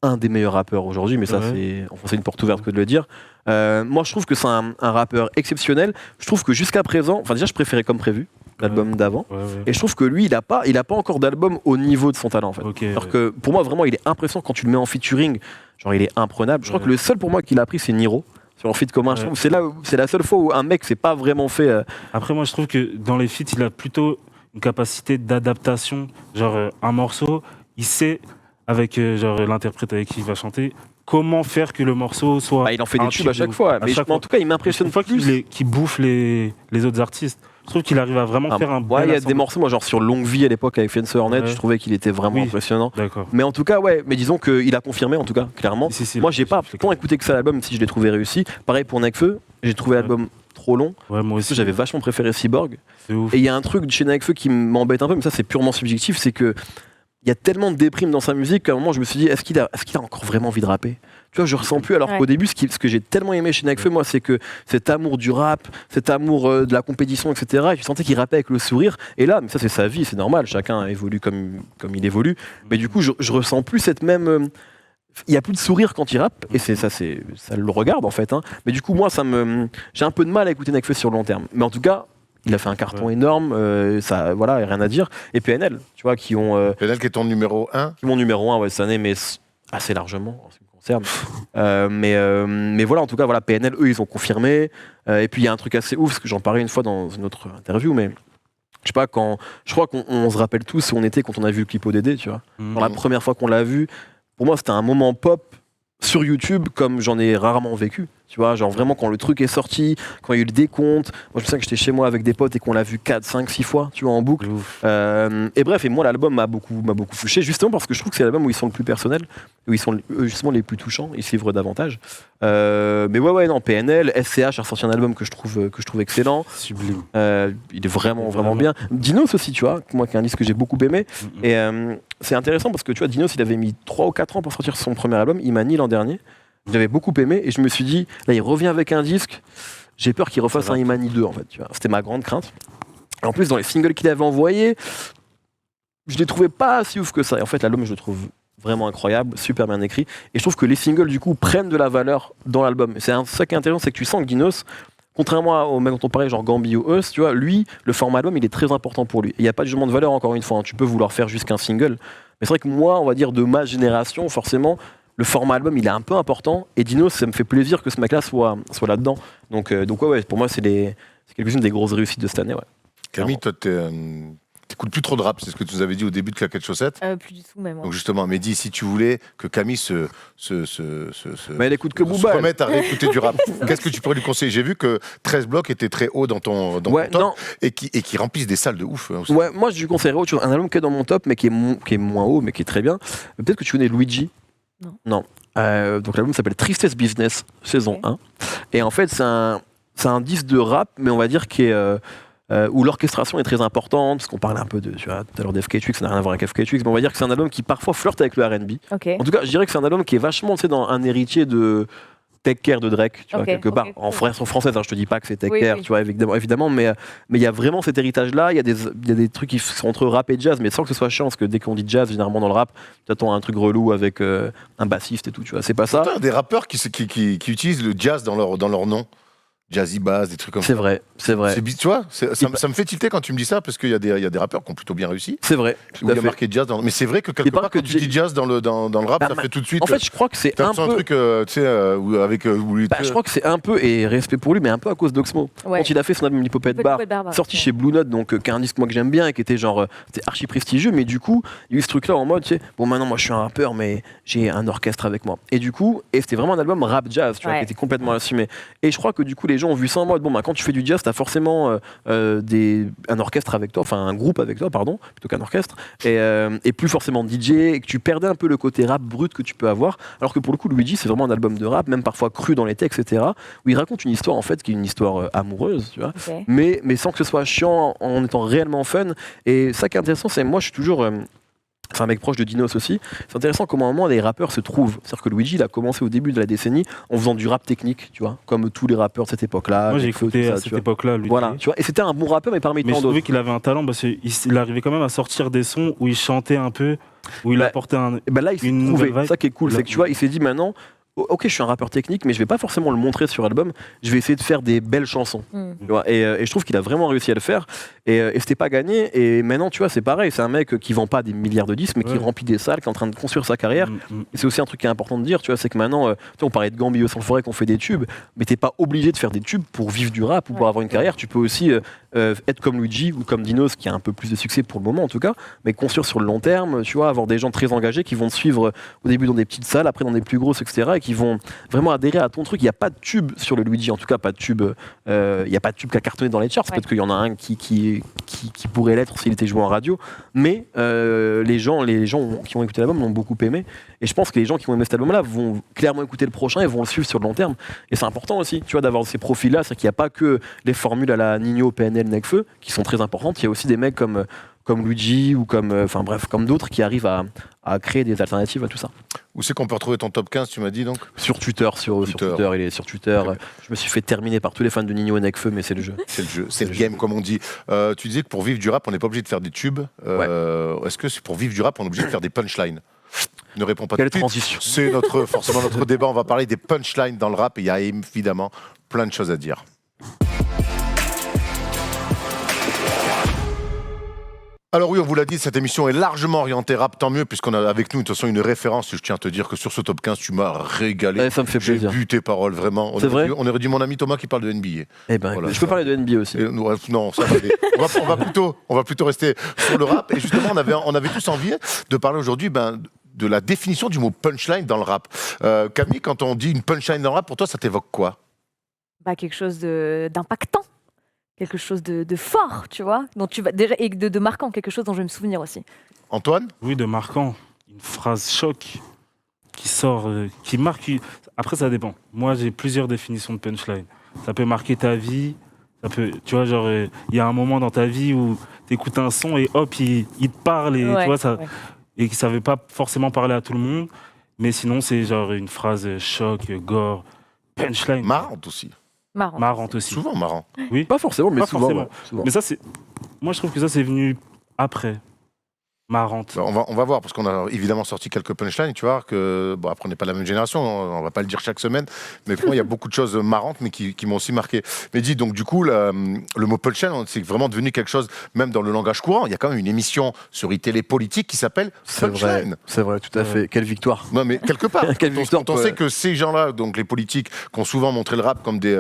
un des meilleurs rappeurs aujourd'hui, mais ça, c'est une porte ouverte que de le dire. Moi, je trouve que c'est un rappeur exceptionnel. Je trouve que jusqu'à présent, enfin déjà, je préférais Comme Prévu, l'album d'avant. Et je trouve que lui, il a pas encore d'album au niveau de son talent, en fait. Alors que pour moi, vraiment, il est impressionnant quand tu le mets en featuring. Genre, il est imprenable. Je crois que le seul pour moi qu'il a pris, c'est Niro. Sur un feat commun, je trouve c'est la seule fois où un mec s'est pas vraiment fait. Après, moi, je trouve que dans les feats, il a plutôt une capacité d'adaptation. Genre, un morceau, il sait, avec l'interprète avec qui il va chanter, comment faire que le morceau soit. Il en fait des tubes à chaque fois. Mais en tout cas, il m'impressionne pas plus. Qu'il bouffe les autres artistes. Je trouve qu'il arrive à vraiment faire un bon. Il y a des morceaux, moi, genre sur Longue Vie à l'époque avec Fence Hornet, je trouvais qu'il était vraiment impressionnant. D'accord. Mais en tout cas, mais disons qu'il a confirmé, en tout cas, clairement. Moi, j'ai pas tant écouté que ça l'album, même si je l'ai trouvé réussi. Pareil pour Nekfeu, j'ai trouvé l'album trop long. Ouais, moi aussi. J'avais vachement préféré Cyborg. C'est ouf. Et il y a un truc chez Nekfeu qui m'embête un peu, mais ça, c'est purement subjectif, c'est que. Il y a tellement de déprime dans sa musique qu'à un moment je me suis dit est-ce qu'il a encore vraiment envie de rapper ? Tu vois, je ressens plus, alors qu'au début ce que j'ai tellement aimé chez Nekfeu, moi, c'est que cet amour du rap, cet amour de la compétition, etc., je sentais qu'il rappait avec le sourire, et là, mais ça c'est sa vie, c'est normal, chacun évolue comme il évolue, mais du coup je ressens plus cette même... Il n'y a plus de sourire quand il rappe, et ça le regarde en fait, hein. Mais du coup moi j'ai un peu de mal à écouter Nekfeu sur le long terme, mais en tout cas il a fait un carton énorme, ça, voilà, rien à dire. Et PNL, tu vois, PNL qui est ton numéro 1 qui est mon numéro 1 cette année, mais assez largement. concerne. Mais voilà, en tout cas, voilà, PNL, eux, ils ont confirmé. Et puis il y a un truc assez ouf, parce que j'en parlais une fois dans une autre interview, mais je sais pas, je crois qu'on se rappelle tous où on était quand on a vu le clip ODD, tu vois. Pour la première fois qu'on l'a vu, pour moi, c'était un moment pop sur YouTube comme j'en ai rarement vécu. Tu vois, genre vraiment quand le truc est sorti, quand il y a eu le décompte, moi je me souviens que j'étais chez moi avec des potes et qu'on l'a vu 4, 5, 6 fois, tu vois, en boucle. Et bref, et moi l'album m'a beaucoup touché, justement parce que je trouve que c'est l'album où ils sont le plus personnels, où ils sont justement les plus touchants, ils se livrent davantage. Mais ouais, non, PNL, SCH a ressorti un album que je trouve excellent. Sublime. Il est vraiment bien. Dinos aussi, tu vois, moi qui est un disque que j'ai beaucoup aimé. Et c'est intéressant parce que tu vois, Dinos il avait mis 3 ou 4 ans pour sortir son premier album, Imani l'an dernier. J'avais beaucoup aimé et je me suis dit, là il revient avec un disque, j'ai peur qu'il refasse un Imani 2 en fait, tu vois. C'était ma grande crainte. Et en plus dans les singles qu'il avait envoyés, je les trouvais pas si ouf que ça. Et en fait l'album je le trouve vraiment incroyable, super bien écrit. Et je trouve que les singles du coup prennent de la valeur dans l'album. Et c'est ça qui est intéressant, c'est que tu sens que Dinos, contrairement au mec dont on parlait, genre Gambi ou Us, tu vois, lui, le format album il est très important pour lui. Il n'y a pas de jugement de valeur encore une fois, hein. Tu peux vouloir faire juste qu'un single. Mais c'est vrai que moi, on va dire de ma génération, forcément, le format album il est un peu important et Dinos ça me fait plaisir que ce mec là soit là-dedans donc ouais pour moi c'est quelques-unes des grosses réussites de cette année, ouais. Camille, toi t'écoutes plus trop de rap, c'est ce que tu nous avais dit au début de Claquettes Chaussettes. Plus du tout même. Donc justement, Mehdi, si tu voulais que Camille Mais elle écoute que se Booba. remette à réécouter du rap, qu'est-ce que tu pourrais lui conseiller? J'ai vu que 13 blocs était très haut dans ton top non. et qui remplissent des salles de ouf. Hein, Ouais, moi je lui conseillerais autre chose, un album qui est dans mon top mais qui est moins haut mais qui est très bien. Peut-être que tu connais Luigi. Non. Donc l'album s'appelle Tristesse Business, saison 1. Et en fait, c'est un disque de rap, mais on va dire qui est, où l'orchestration est très importante, parce qu'on parlait un peu de, tu vois, tout à l'heure d'FK Twix, ça n'a rien à voir avec FK Twix, mais on va dire que c'est un album qui parfois flirte avec le R&B. En tout cas, je dirais que c'est un album qui est vachement, tu sais, dans un héritier de Take Care de Drake, tu vois, quelque part. En version française, hein, je te dis pas que c'est Take Care, tu vois, évidemment, mais il y a vraiment cet héritage-là. Il y a des trucs qui sont entre rap et jazz, mais sans que ce soit chiant, parce que dès qu'on dit jazz, généralement dans le rap, tu attends un truc relou avec un bassiste et tout, tu vois, c'est pas ça. Il y a des rappeurs qui utilisent le jazz dans leur nom. Jazzy Bass, des trucs comme ça. C'est vrai. Tu vois, ça me fait tilter quand tu me dis ça, parce qu'il y a des rappeurs qui ont plutôt bien réussi. C'est vrai. Où il y a marqué jazz mais c'est vrai que quelque part, quand tu dis jazz dans le rap, ça fait tout de suite. En fait, je crois que c'est un peu. un truc, tu sais, avec. Je crois que c'est un peu, et respect pour lui, mais un peu à cause d'Oxmo. Ouais. Quand il a fait son album Lipopette Bar, sorti chez Blue Note, donc qui est un disque moi que j'aime bien et qui était genre, c'était archi prestigieux, mais du coup, il y a eu ce truc-là en mode, tu sais, bon maintenant moi je suis un rappeur, mais j'ai un orchestre avec moi. Et du coup, c'était vraiment un album rap jazz, tu vois, qui était complètement assumé. Et je crois que du coup, les gens ont vu ça en mode, bon, quand tu fais du jazz, t'as forcément un orchestre avec toi, enfin un groupe avec toi, pardon, plutôt qu'un orchestre, et plus forcément DJ, et que tu perdais un peu le côté rap brut que tu peux avoir, alors que pour le coup, Luigi, c'est vraiment un album de rap, même parfois cru dans les textes, etc., où il raconte une histoire, en fait, qui est une histoire amoureuse, tu vois, mais sans que ce soit chiant, en étant réellement fun, et ça qui est intéressant, c'est moi, je suis toujours... c'est un mec proche de Dinos aussi. C'est intéressant comment à un moment les rappeurs se trouvent. C'est-à-dire que Luigi, il a commencé au début de la décennie en faisant du rap technique, tu vois, comme tous les rappeurs de cette époque-là. Moi, j'ai écouté à cette époque-là, Luigi. Voilà, tu vois. Et c'était un bon rappeur, mais parmi tant d'autres. Mais je trouvais qu'il avait un talent parce qu'il arrivait quand même à sortir des sons où il chantait un peu, où il apportait là, il s'est trouvé. C'est ça qui est cool, c'est que tu vois, il s'est dit maintenant. Ok, je suis un rappeur technique, mais je vais pas forcément le montrer sur album. Je vais essayer de faire des belles chansons. Tu vois, et je trouve qu'il a vraiment réussi à le faire. Et c'était pas gagné. Et maintenant, tu vois, c'est pareil. C'est un mec qui vend pas des milliards de disques, mais qui remplit des salles, qui est en train de construire sa carrière. Et c'est aussi un truc qui est important de dire. Tu vois, c'est que maintenant, on parlait de Gambi sans forêt qu'on fait des tubes, mais t'es pas obligé de faire des tubes pour vivre du rap ou pour avoir une carrière. Tu peux aussi être comme Luigi ou comme Dinos, qui a un peu plus de succès pour le moment en tout cas, mais construire sur le long terme. Tu vois, avoir des gens très engagés qui vont te suivre au début dans des petites salles, après dans des plus grosses, etc. Et qui vont vraiment adhérer à ton truc. Il n'y a pas de tube sur le Luigi, en tout cas pas de tube. Il n'y a pas de tube qui a cartonné dans les charts. Peut-être qu'il y en a un qui pourrait l'être s'il était joué en radio. Mais les gens qui ont écouté l'album l'ont beaucoup aimé. Et je pense que les gens qui ont aimé cet album-là vont clairement écouter le prochain et vont le suivre sur le long terme. Et c'est important aussi, tu vois, d'avoir ces profils-là. C'est-à-dire qu'il n'y a pas que les formules à la Nino, PNL, Nekfeu qui sont très importantes. Il y a aussi des mecs comme Luigi ou comme d'autres qui arrivent à créer des alternatives à tout ça. Où c'est qu'on peut retrouver ton top 15, tu m'as dit donc? Sur Twitter, sur Twitter, il est sur Twitter. Okay. Je me suis fait terminer par tous les fans de Nino et Nekfeu, mais c'est le jeu. C'est le jeu, c'est le game comme on dit. Tu disais que pour vivre du rap, on n'est pas obligé de faire des tubes. Est-ce que c'est pour vivre du rap, on est obligé de faire des punchlines? Ne réponds pas tout de suite. Transition. C'est forcément notre débat. On va parler des punchlines dans le rap et il y a évidemment plein de choses à dire. Alors oui, on vous l'a dit, cette émission est largement orientée rap, tant mieux, puisqu'on a avec nous de toute façon une référence. Je tiens à te dire que sur ce top 15, tu m'as régalé. Ouais, ça me fait J'ai plaisir. bu tes paroles, vraiment. C'est vrai On aurait dit mon ami Thomas qui parle de NBA. Eh ben, Voilà, je peux ça. parler de NBA aussi. Non, ça va aller. On va plutôt rester sur le rap. Et justement, on avait tous envie de parler aujourd'hui de la définition du mot punchline dans le rap. Camille, quand on dit une punchline dans le rap, pour toi, ça t'évoque quoi? Quelque chose d'impactant, quelque chose de fort, tu vois, dont tu vas déjà et de marquant, quelque chose dont je vais me souvenir aussi. Antoine? Oui, de marquant. Une phrase choc qui sort, qui marque. Après, ça dépend. Moi, j'ai plusieurs définitions de punchline. Ça peut marquer ta vie. Ça peut, tu vois, genre, il y a un moment dans ta vie où tu écoutes un son et hop, il te parle et Ouais, tu vois ça. ouais. Et ça ne veut pas forcément parler à tout le monde. Mais sinon, c'est genre une phrase choc, gore, punchline. Marrante aussi. Marrante aussi. Souvent marrant. Oui. Pas forcément, mais Pas souvent. forcément. Ouais, souvent. Mais ça, c'est. Moi, je trouve que ça, c'est venu après. Marrante. On va voir, parce qu'on a évidemment sorti quelques punchlines, tu vois, que, bon, après on n'est pas la même génération, on va pas le dire chaque semaine, mais pour moi il y a beaucoup de choses marrantes, mais qui m'ont aussi marqué. Mais dis, donc du coup, le mot punchline, c'est vraiment devenu quelque chose, même dans le langage courant, il y a quand même une émission sur iTélé politique qui s'appelle Punchline. C'est vrai, tout à fait. Quelle victoire. Non mais quelque part, Quelle victoire, quand on ouais. sait que ces gens-là, donc les politiques, qui ont souvent montré le rap comme des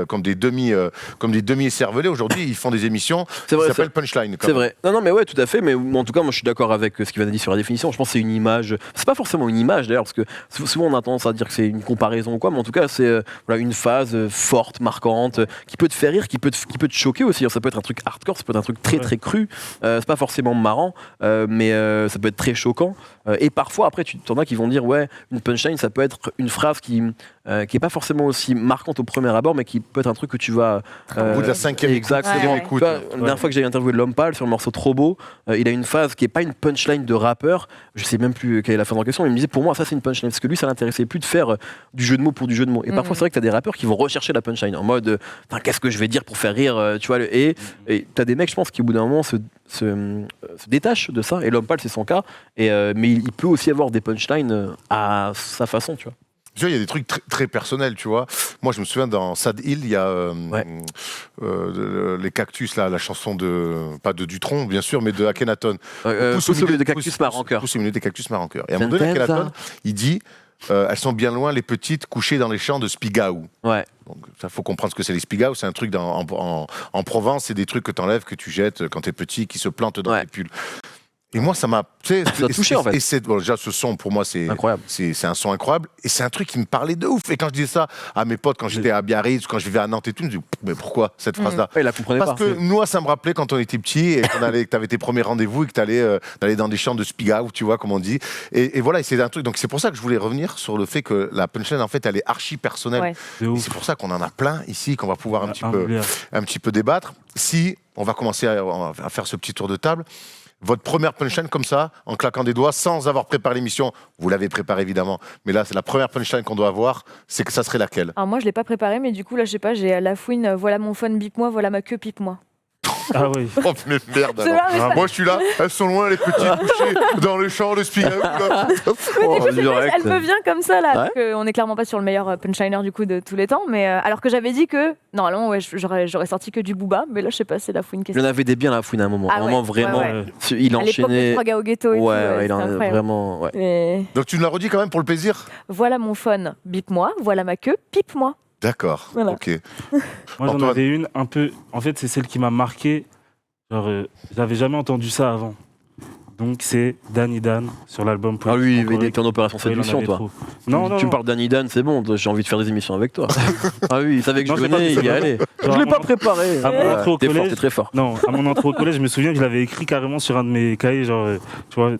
demi-cervelés, aujourd'hui ils font des émissions C'est qui vrai, s'appellent Punchline. C'est vrai. Non, mais ouais, tout à fait. Mais en tout cas, moi, je suis d'accord avec ce qu'il vient de dire sur la définition. Je pense que c'est une image. C'est pas forcément une image d'ailleurs, parce que souvent on a tendance à dire que c'est une comparaison ou quoi. Mais en tout cas, c'est voilà, une phase forte, marquante, qui peut te faire rire, qui peut te choquer aussi. Alors, ça peut être un truc hardcore, ça peut être un truc très très cru. C'est pas forcément marrant, mais ça peut être très choquant. Et parfois, après, t'en as qui vont dire ouais, une punchline, ça peut être une phrase qui est pas forcément aussi marquante au premier abord, mais qui peut être un truc que tu vas. Au bout de la cinquième exactement. Ouais, écoute. Tu vois, la dernière fois que j'ai interviewé L'Homme Pâle sur le morceau Trop Beau, il a une phase qui est pas une punchline de rappeur. Je sais même plus quelle est la fin de la question, mais il me disait pour moi ça c'est une punchline parce que lui ça l'intéressait plus de faire du jeu de mots pour du jeu de mots. Et parfois c'est vrai que t'as des rappeurs qui vont rechercher la punchline en mode qu'est-ce que je vais dire pour faire rire, tu vois. Et t'as des mecs je pense qui au bout d'un moment se détachent de ça. Et L'Homme Pâle c'est son cas. Mais il peut aussi avoir des punchlines à sa façon, tu vois. Tu vois, il y a des trucs très personnels, tu vois. Moi, je me souviens dans Sad Hill, il y a les cactus, là, la chanson pas de Dutronc, bien sûr, mais de Akhenaton. Pousse au milieu des cactus marre en cœur. Pousse au milieu des cactus marre en cœur. Et à un moment donné, Akhenaton, il dit elles sont bien loin, les petites, couchées dans les champs de Spigaou. Ouais. Donc, ça, faut comprendre ce que c'est les Spigaou. C'est un truc en Provence, c'est des trucs que tu enlèves, que tu jettes quand t'es petit, qui se plantent dans tes pulls. Et moi, ça m'a touché en fait. Et bon, déjà, ce son, pour moi, c'est incroyable. C'est un son incroyable. Et c'est un truc qui me parlait de ouf. Et quand je disais ça à mes potes, quand j'étais à Biarritz, quand je vivais à Nantes et tout, je me disais, mais pourquoi cette phrase-là? Il la comprenait Parce pas. que moi, ça me rappelait quand on était petit et que t'avais tes premiers rendez-vous et que t'allais dans des champs de Spigaou, tu vois, comme on dit. Et voilà, et c'est un truc. Donc c'est pour ça que je voulais revenir sur le fait que la punchline, en fait, elle est archi personnelle. Ouais. Et c'est pour ça qu'on en a plein ici, qu'on va pouvoir un petit peu débattre. Si on va commencer à faire ce petit tour de table. Votre première punchline comme ça, en claquant des doigts, sans avoir préparé l'émission, vous l'avez préparée évidemment, mais là c'est la première punchline qu'on doit avoir, c'est que ça serait laquelle? Alors moi je l'ai pas préparé, mais du coup là je sais pas, j'ai la fouine, voilà mon phone bip-moi, voilà ma queue pipe-moi. Ah oui. Oh mais merde C'est alors. vrai, mais Moi je suis là, elles sont loin les petites couchées dans les champs de Spigaou. elle me vient comme ça là, Ouais. parce qu'on est clairement pas sur le meilleur punchliner du coup de tous les temps, mais alors que j'avais dit que normalement ouais, j'aurais sorti que du Booba, mais là je sais pas, c'est la fouine qui Il en avait des biens la fouine à un moment. Ah À un moment ouais, vraiment. ouais, Il à l'époque des enchaînait. trois gars au ghetto et tout, Ouais, il c'était en a incroyable. vraiment. Ouais. Et Donc tu nous l'as redit quand même pour le plaisir? voilà mon phone, bip-moi, voilà ma queue, pipe-moi. D'accord, Voilà. ok. Moi, j'en Antoine. avais une un peu. En fait, c'est celle qui m'a marqué. Genre, j'avais jamais entendu ça avant. Donc, c'est Danny Dan sur l'album. Ah lui, Politique il était en opération Ouais, il en séduction, avait toi. trop. Non, Tu me parles d'Annie Dan, c'est bon, j'ai envie de faire des émissions avec toi. Ah oui, il savait que je Non, c'est pas- venais, il y allait. Genre, Je l'ai à pas mon- préparé. à mon Ouais, entrée au t'es fort, collège- t'es très fort. Non, à mon entrée au collège, je me souviens que je l'avais écrit carrément sur un de mes cahiers. Genre, tu vois,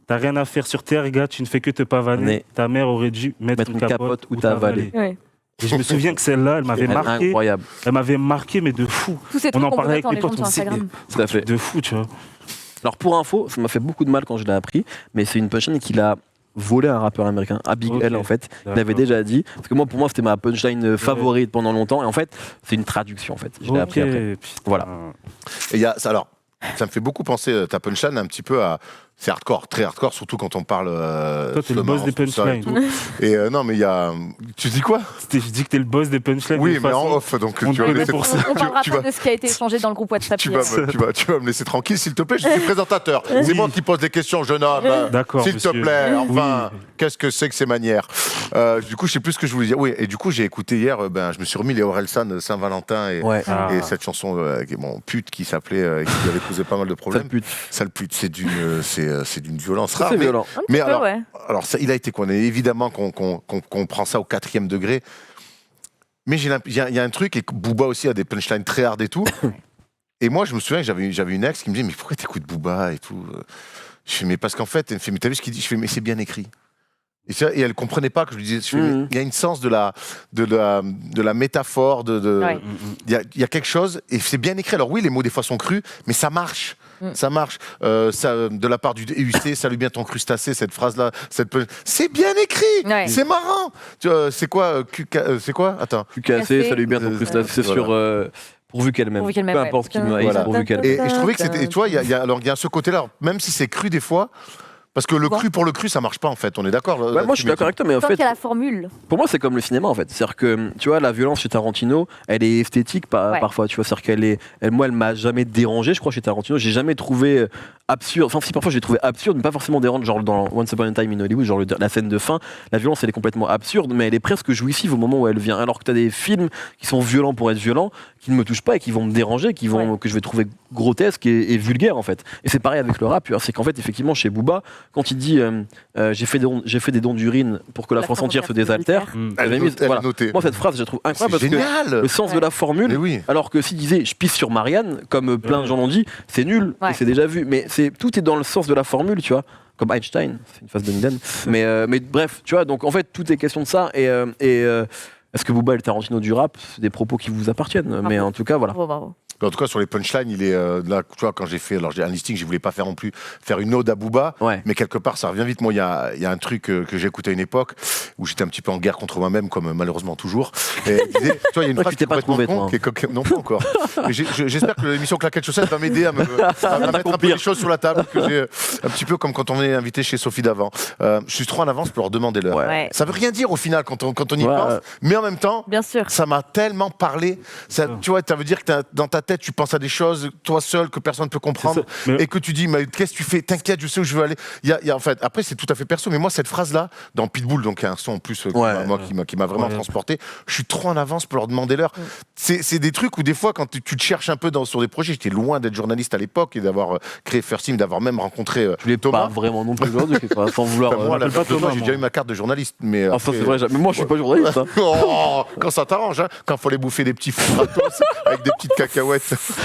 t'as rien à faire sur terre, gars, tu ne fais que te pavaner. Mais- Ta mère aurait dû mettre une capote ou t'avaler. Ouais. Et je me souviens que celle-là, elle m'avait marqué. Incroyable, Elle m'avait marqué, mais de fou. Tous ces On trucs en qu'on peut parlait mettre en avec mes légende potes, sur on disait, Instagram. tout à fait. De fou, tu vois. Alors pour info, ça m'a fait beaucoup de mal quand je l'ai appris, mais c'est une punchline qu'il a volé à un rappeur américain, à Big Ok, L en fait. Il d'accord. avait déjà dit, parce que moi pour moi c'était ma punchline favorite pendant longtemps, et en fait c'est une traduction en fait. Je l'ai appris après. putain. Voilà. Et il y a, alors, ça me fait beaucoup penser, ta punchline, un petit peu à C'est hardcore, très hardcore, surtout quand on parle. Toi, t'es le boss des punchlines. Et non, mais il y a. Tu dis quoi? Je dis que t'es le boss des punchlines. Oui, mais en off, donc on tu vas me connaît laisser pour ça. On parlera tu pas vas- de ce qui a été échangé dans le groupe WhatsApp. tu hier. vas me laisser tranquille, s'il te plaît. Je suis présentateur. C'est moi qui pose des questions, jeune homme. D'accord, S'il te monsieur. plaît, enfin, Oui. qu'est-ce que c'est que ces manières? Du coup, je sais plus ce que je voulais dire. Oui, et du coup, j'ai écouté hier, je me suis remis les Orelsan Saint-Valentin et, Ouais. Ah. et cette chanson, pute, qui s'appelait, qui lui avait posé pas mal de problèmes. Sale pute. Sale pute, c'est d'une violence rare. C'est mais- violent. Un petit Mais peu, alors, ouais. alors ça, il a été quoi? Évidemment qu'on prend ça au 4e degré. Mais il y a un truc, et Booba aussi a des punchlines très hard et tout. Et moi, je me souviens que j'avais une ex qui me disait, mais pourquoi t'écoutes Booba et tout? Je fais, mais parce qu'en fait, elle me fait, mais t'as vu ce qu'il dit? Je fais, mais c'est bien écrit. Et elle comprenait pas que je lui disais, je fais, mais il y a une sens de la métaphore, Ouais. il y a quelque chose, et c'est bien écrit. Alors oui, les mots des fois sont crus, mais ça marche. Ça marche. De la part du DUC, salut bien ton crustacé, cette phrase-là, c'est bien écrit. Ouais. C'est marrant. C'est quoi c'est quoi? Attends. QKC, salut bien ton crustacé, c'est sur pourvu qu'elle m'aime. Pourvu qu'elle m'aime, Peu ouais. importe qui me haïsse, Voilà. pourvu qu'elle Et m'aime. je trouvais que c'était. Et tu vois, il y a ce côté-là, même si c'est cru des fois. Parce que le Bon. cru pour le cru, ça marche pas en fait. On est d'accord? Ouais, moi je suis d'accord avec toi, mais en Tant fait, qu'il y a la formule. pour moi c'est comme le cinéma en fait. C'est-à-dire que tu vois, la violence chez Tarantino, elle est esthétique Ouais. parfois. Tu vois, c'est-à-dire moi elle m'a jamais dérangé. Je crois chez Tarantino, j'ai jamais trouvé absurde. Enfin, si parfois j'ai trouvé absurde, mais pas forcément dérangeant. Genre dans Once Upon a Time in Hollywood, genre la scène de fin, la violence elle est complètement absurde, mais elle est presque jouissive au moment où elle vient. Alors que t'as des films qui sont violents pour être violents, qui ne me touchent pas et qui vont me déranger, que je vais trouver grotesques et vulgaires en fait. Et c'est pareil avec le rap. Tu vois, c'est qu'en fait effectivement chez Booba, quand il dit j'ai fait des dons d'urine pour que la France entière se désaltère. J'avais mis- Elle voilà. est notée. Moi cette phrase je la trouve C'est incroyable parce que génial. le sens de Ouais. la formule, Mais oui. alors que s'il disait je pisse sur Marianne, comme plein de gens l'ont dit, c'est nul, Ouais. et c'est déjà vu. Mais tout est dans le sens de la formule, tu vois. Comme Einstein, c'est une phase de Minden. Mais bref, tu vois, donc en fait tout est question de ça. Et est-ce que Booba est le Tarantino du rap? C'est des propos qui vous appartiennent. Mais en tout cas, voilà. Bravo. En tout cas, sur les punchlines, il est là. Tu vois, quand j'ai fait, alors j'ai un listing, je voulais pas faire non plus faire une ode à Booba, Ouais. mais quelque part, ça revient vite. Moi, il y a un truc que j'ai écouté à une époque où j'étais un petit peu en guerre contre moi-même, comme malheureusement toujours. Et il disait, tu vois, il y a une Toi, phrase tu t'es pas complètement trouvé, con, toi, hein. qui est non, pas encore. Mais j'espère que l'émission Claquette Chaussette va m'aider à mettre un peu les choses sur la table, que j'ai un petit peu comme quand on est invité chez Sophie Davant. Je suis trop en avance pour leur demander l'heure. Ouais. Ça veut rien dire au final quand on y Ouais. pense, mais en même temps. Bien sûr. Ça m'a tellement parlé. Tu vois, ça veut dire que dans ta tête, tu penses à des choses, toi seul, que personne ne peut comprendre. C'est ça. Mais- Et que tu dis, mais qu'est-ce que tu fais? T'inquiète, je sais où je veux aller. En fait, après, c'est tout à fait perso, mais moi, cette phrase-là, dans Pitbull, donc un son en plus qui m'a vraiment transporté, je suis trop en avance pour leur demander l'heure. C'est des trucs où, des fois, quand tu te cherches un peu sur des projets, j'étais loin d'être journaliste à l'époque et d'avoir créé First Team, d'avoir même rencontré Tu l'es Thomas. pas vraiment non plus aujourd'hui, quoi, sans vouloir. Enfin, moi, à la m'appelle pas fin de Thomas, j'ai moi. déjà eu ma carte de journaliste. Mais Ah, ça après- c'est vrai, mais moi je suis pas journaliste. Hein. Oh, quand ça t'arrange, hein, quand faut aller bouffer des petits fratos avec des petites cacahuètes.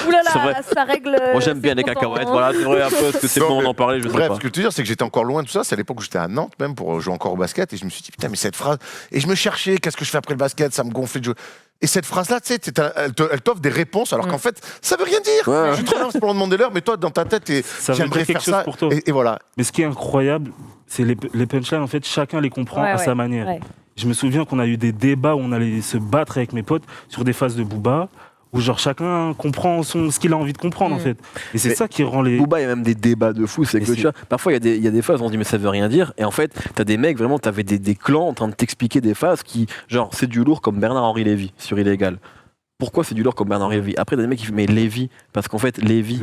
Ouh là C'est vrai. là, ça règle. Moi j'aime bien les cacahuètes, voilà, c'est vrai un peu, parce que c'est Non, bon mais d'en parler, je sais Bref, pas. ce que je veux te dire, c'est que j'étais encore loin de tout ça. C'est à l'époque où j'étais à Nantes, même, pour jouer encore au basket. Et je me suis dit, putain, mais cette phrase. Et je me cherchais, qu'est-ce que je fais après le basket? Ça me gonflait de jouer. Et cette phrase-là, tu sais, elle t'offre des réponses, alors qu'en fait, ça veut rien dire. Ouais. Je suis trop loin pour leur demander l'heure, mais toi, dans ta tête, Ça veut j'aimerais dire quelque faire chose ça. pour toi. Et voilà. Mais ce qui est incroyable, c'est les punchlines, en fait, chacun les comprend Ouais, à ouais, sa manière. ouais. Je me souviens qu'on a eu des débats où on allait se battre avec mes potes sur des phases de Booba, où genre chacun comprend ce qu'il a envie de comprendre, en fait. Et c'est Mais ça qui rend les... Booba, il y a même des débats de fou. C'est Mais que c'est- tu vois, parfois il y a des phases où on se dit mais ça veut rien dire. Et en fait, t'as des mecs vraiment, t'avais des clans en train de t'expliquer des phases qui, genre, c'est du lourd comme Bernard-Henri Lévy sur Illégal. Pourquoi c'est du lourd comme Bernard-Henri Lévy? Après, t'as des mecs qui font mais Lévy, parce qu'en fait, Lévy,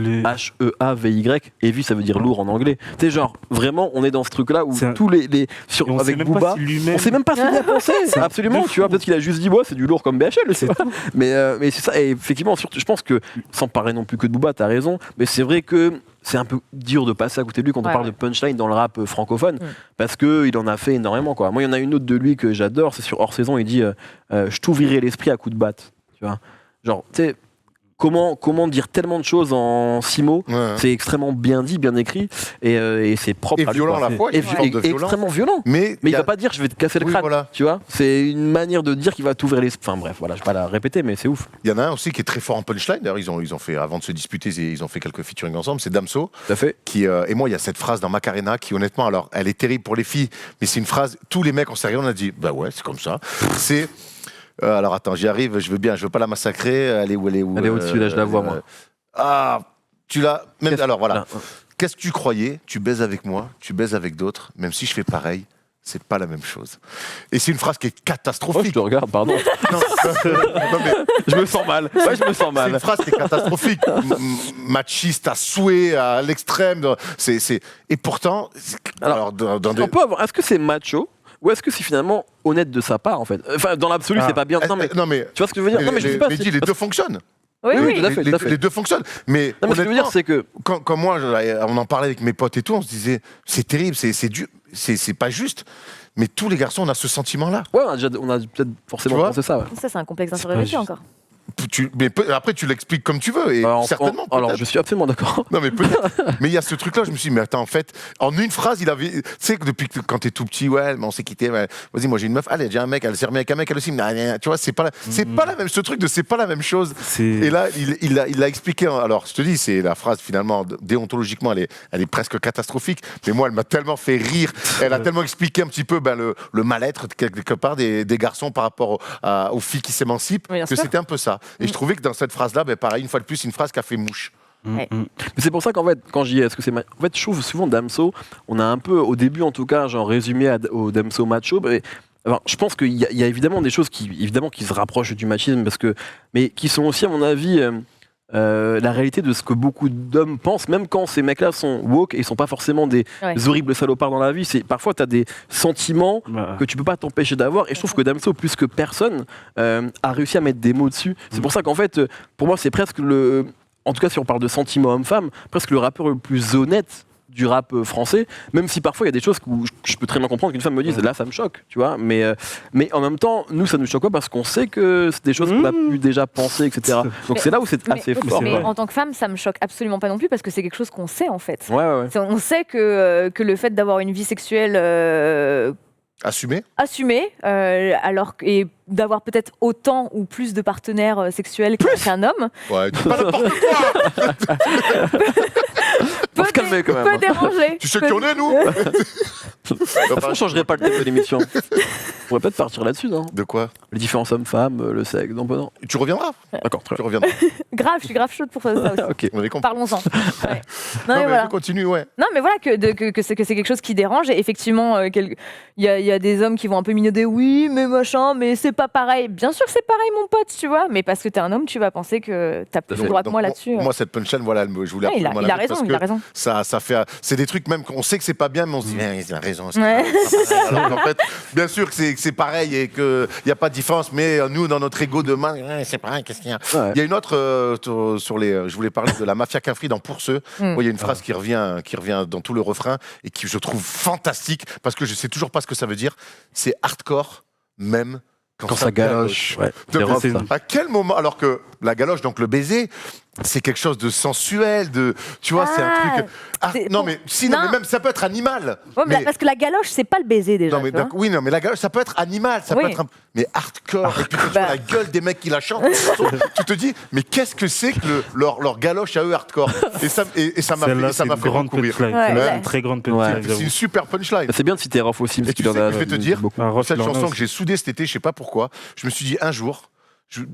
H-E-A-V-Y, Lévy ça veut dire lourd en anglais. Tu sais, genre, vraiment, on est dans ce truc-là où C'est un- tous les Et on sait avec même Booba. pas si lui-même... On sait même pas ce qu'il a pensé, un absolument. truc de Tu vois, fou. peut-être qu'il a juste dit, ouais, c'est du lourd comme BHL. C'est tout. Mais c'est ça, et effectivement, surtout, je pense que, sans parler non plus que de Booba, t'as raison, mais c'est vrai que c'est un peu dur de passer à côté de lui quand on Ouais, parle ouais. de punchline dans le rap francophone, parce qu'il en a fait énormément, quoi. Moi, il y en a une autre de lui que j'adore, c'est sur Hors Saison, il dit je t'ouvrirai l'esprit à coups de batte. Tu vois, genre, tu sais, comment dire tellement de choses en 6 mots, Ouais. c'est extrêmement bien dit, bien écrit, et c'est propre Et à lui, violent quoi. à la fois. il y Et, a une forme de et violence. extrêmement violent. Mais Mais il y il a- va pas dire je vais te casser le Oui, crâne, voilà. tu vois. C'est une manière de dire qu'il va t'ouvrir les... Enfin bref, voilà, je vais pas la répéter, mais c'est ouf. Il y en a un aussi qui est très fort en punchline. D'ailleurs, ils ont fait, avant de se disputer, ils ont fait quelques featuring ensemble. C'est Damso. Tout à fait. Et moi, il y a cette phrase dans Macarena qui, honnêtement, alors, elle est terrible pour les filles, mais c'est une phrase, tous les mecs en sérieux, on a dit, bah ouais, c'est comme ça. C'est. Alors attends, j'y arrive, je veux pas la massacrer. Elle est où? Elle est au-dessus, là, je la vois, moi. Ah, tu l'as. Même, alors voilà. Là, qu'est-ce que tu croyais? Tu baises avec moi, tu baises avec d'autres, même si je fais pareil, c'est pas la même chose. Et c'est une phrase qui est Oh, je catastrophique. te regarde, pardon. Non, mais Je me sens mal. Ouais, je me sens c'est mal. une phrase qui est catastrophique. Machiste à souhait, à l'extrême. Et pourtant, Alors, dans des... On peut avoir. Est-ce que c'est macho ou est-ce que c'est finalement honnête de sa part en fait? Enfin, dans l'absolu, c'est pas bien. Non, mais Non, mais tu vois ce que je veux dire? Non, mais je sais pas. mais dis, les deux fonctionnent. Oui, Oui, oui. tout à fait, tout à fait. Les deux fonctionnent. Mais Non, mais ce que je veux dire, honnêtement, c'est que quand moi, on en parlait avec mes potes et tout, on se disait, c'est terrible, c'est dur, c'est pas juste. Mais tous les garçons, on a ce sentiment-là. ouais, on a peut-être forcément Tu vois pensé ça. Ouais. Ça, c'est un complexe C'est d'infériorité pas juste. encore. Après, tu l'expliques comme tu veux. Et certainement. alors, peut-être. je suis absolument d'accord. Non, mais peut-être. Mais il y a ce truc-là, je me suis dit, mais attends, en fait, en une phrase, il avait. Tu sais que depuis que quand t'es tout petit, ouais, mais on s'est quitté, ouais, vas-y, moi j'ai une meuf, allez, j'ai un mec, elle s'est remise avec un mec, elle aussi, mais, tu vois, c'est pas la même, ce truc de c'est pas la même chose. Et là, il l'a expliqué. Alors, je te dis, c'est la phrase finalement, déontologiquement, elle est presque catastrophique, mais moi, elle m'a tellement fait rire. Elle a tellement expliqué un petit peu le mal-être, quelque part, des garçons par rapport aux filles qui s'émancipent, Bien que sûr. c'était un peu ça. Et je trouvais que dans cette phrase-là, ben, pareil, une fois de plus, une phrase qui a fait mouche. Mais c'est pour ça qu'en fait, quand j'y ai, est-ce que c'est en fait, je trouve souvent Damso, on a un peu, au début en tout cas, genre résumé au Damso macho. Alors, je pense qu'il y a évidemment des choses qui se rapprochent du machisme, mais qui sont aussi, à mon avis, la réalité de ce que beaucoup d'hommes pensent, même quand ces mecs-là sont woke et ils sont pas forcément des horribles salopards dans la vie. C'est parfois tu as des sentiments que tu peux pas t'empêcher d'avoir. Et je trouve que Damso, plus que personne, a réussi à mettre des mots dessus. C'est pour ça qu'en fait, pour moi, c'est presque en tout cas, si on parle de sentiments homme-femme, presque le rappeur le plus honnête du rap français, même si parfois il y a des choses où je peux très bien comprendre qu'une femme me dise là ça me choque, tu vois, mais en même temps nous ça nous choque pas parce qu'on sait que c'est des choses qu'on a pu déjà penser, etc. Donc c'est là où c'est assez fort. Mais en tant que femme, ça me choque absolument pas non plus parce que c'est quelque chose qu'on sait en fait. Ouais. On sait que le fait d'avoir une vie sexuelle Assumé. assumée, et d'avoir peut-être autant ou plus de partenaires sexuels qu'un homme, Ouais, dis pas n'importe quoi. Faut se calmer quand même. peut déranger. Tu sais qui on est, nous On changerait pas le thème de l'émission. On pourrait peut-être partir là-dessus, non? De quoi? Les différences hommes-femmes, le sexe, non. Tu reviendras. D'accord, très Tu bien. reviendras. Grave, je suis grave chaude pour ça aussi. Ok. On est compris. Parlons-en. Ouais. Non, Non, mais voilà. continue, ouais. Non, mais voilà que c'est quelque chose qui dérange. Et effectivement, il y a des hommes qui vont un peu minauder. Oui, mais machin, mais c'est pas pareil. Bien sûr que c'est pareil, mon pote, tu vois. Mais parce que t'es un homme, tu vas penser que t'as plus le droit que Donc, moi là-dessus. Moi, cette punchline, voilà, je voulais Ouais, il absolument a la mettre raison, parce il a que raison. ça fait. C'est des trucs même qu'on sait que c'est pas bien, mais on se dit, il a raison. c'est Ouais. pas pareil. Alors qu'en fait, bien sûr que c'est pareil et qu'il n'y a pas de différence, mais nous, dans notre ego de main, c'est pareil, qu'est-ce qu'il y a? Ouais. Il y a une autre sur les. Je voulais parler de la mafia Cafri dans Pour ceux. Il y a une phrase qui revient dans tout le refrain et qui je trouve fantastique parce que je sais toujours pas ce que ça veut dire. C'est hardcore, même quand ça galoche. Ouais. Donc, C'est rough, ça. à quel moment, alors que la galoche, donc le baiser, c'est quelque chose de sensuel, tu vois, c'est un truc. Non, mais sinon, non. mais même ça peut être animal. Ouais, mais parce que la galoche, c'est pas le baiser déjà. Non, mais tu vois. oui, non, mais la galoche, ça peut être animal, ça peut être mais hardcore. Et puis quand tu vois la gueule des mecs qui la chantent, tu te dis, mais qu'est-ce que c'est que leur galoche à eux hardcore? Et ça m'a Celle-là, fait beaucoup grande rire. punchline. Ouais, Celle-là, ouais. c'est une très grande Ouais. punchline. C'est j'avoue. une super punchline. C'est bien de citer Rof aussi, parce Et tu qu'il en sais, a je vais te dire, beaucoup. Ah, Rof, cette il en a chanson aussi. que j'ai soudée cet été, je sais pas pourquoi, je me suis dit un jour,